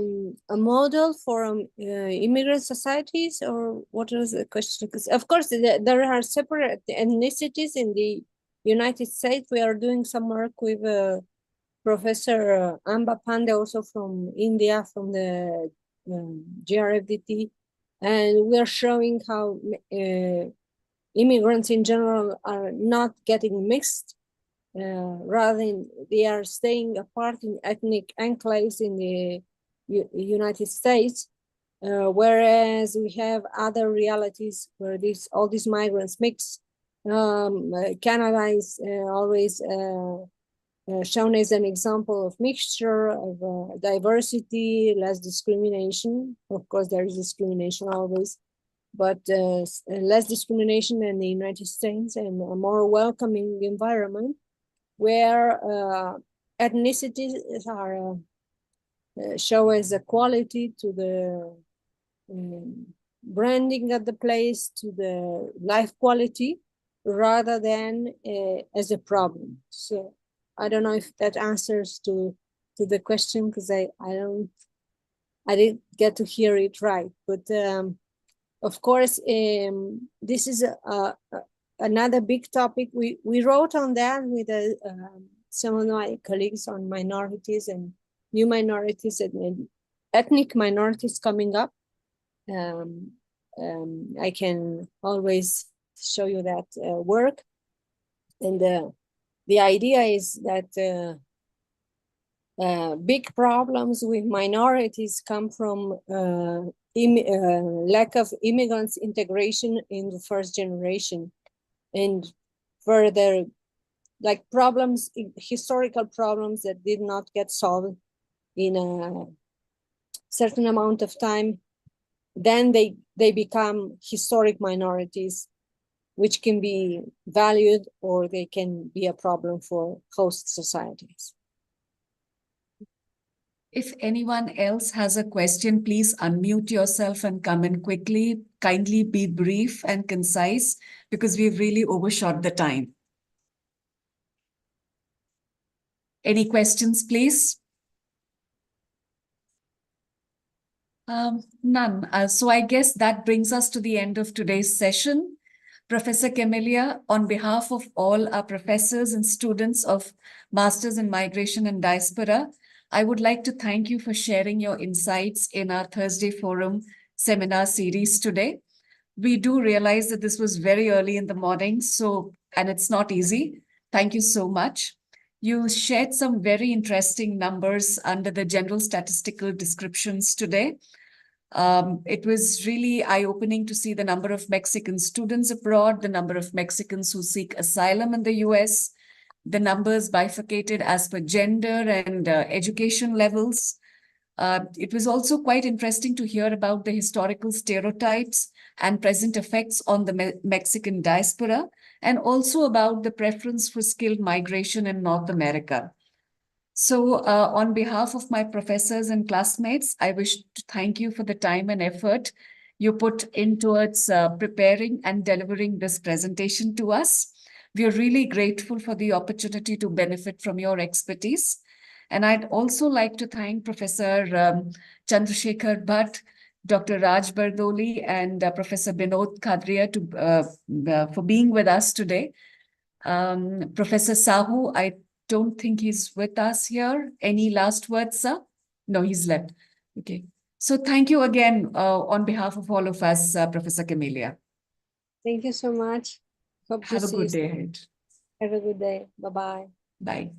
model for immigrant societies, or what is the question? Because of course there are separate ethnicities in the United States. We are doing some work with Professor Amba Pandey, also from India, from the GRFDT, and we are showing how immigrants in general are not getting mixed. Rather than they are staying apart in ethnic enclaves in the United States, whereas we have other realities where all these migrants mix. Canada is always shown as an example of mixture, of diversity, less discrimination. Of course, there is discrimination always, but less discrimination than the United States, and a more welcoming environment, where ethnicities are show as a quality to the branding of the place, to the life quality, rather than as a problem. So I don't know if that answers to the question, because I didn't get to hear it right. But of course, this is another big topic. We wrote on that with some of my colleagues on minorities and new minorities and ethnic minorities coming up. I can always show you that work. And the idea is that big problems with minorities come from lack of immigrants integration in the first generation, and further, like problems, historical problems that did not get solved in a certain amount of time, then they become historic minorities, which can be valued, or they can be a problem for host societies. If anyone else has a question, please unmute yourself and come in quickly. Kindly be brief and concise, because we've really overshot the time. Any questions, please? None. So I guess that brings us to the end of today's session. Professor Camelia, on behalf of all our professors and students of Masters in Migration and Diaspora, I would like to thank you for sharing your insights in our Thursday Forum seminar series today. We do realize that this was very early in the morning, and it's not easy. Thank you so much. You shared some very interesting numbers under the general statistical descriptions today. It was really eye-opening to see the number of Mexican students abroad, the number of Mexicans who seek asylum in the US, the numbers bifurcated as per gender and education levels. It was also quite interesting to hear about the historical stereotypes and present effects on the Mexican diaspora, and also about the preference for skilled migration in North America. So on behalf of my professors and classmates, I wish to thank you for the time and effort you put in towards preparing and delivering this presentation to us. We are really grateful for the opportunity to benefit from your expertise. And I'd also like to thank Professor Chandrasekhar Bhatt, Dr. Raj Bardoli, and Professor Binod Khadria for being with us today. Professor Sahu, I don't think he's with us here. Any last words, sir? No, he's left. Okay. So thank you again on behalf of all of us, Professor Camelia. Thank you so much. Hope Have to a see good you day soon. ahead. Have a good day. Bye-bye. Bye.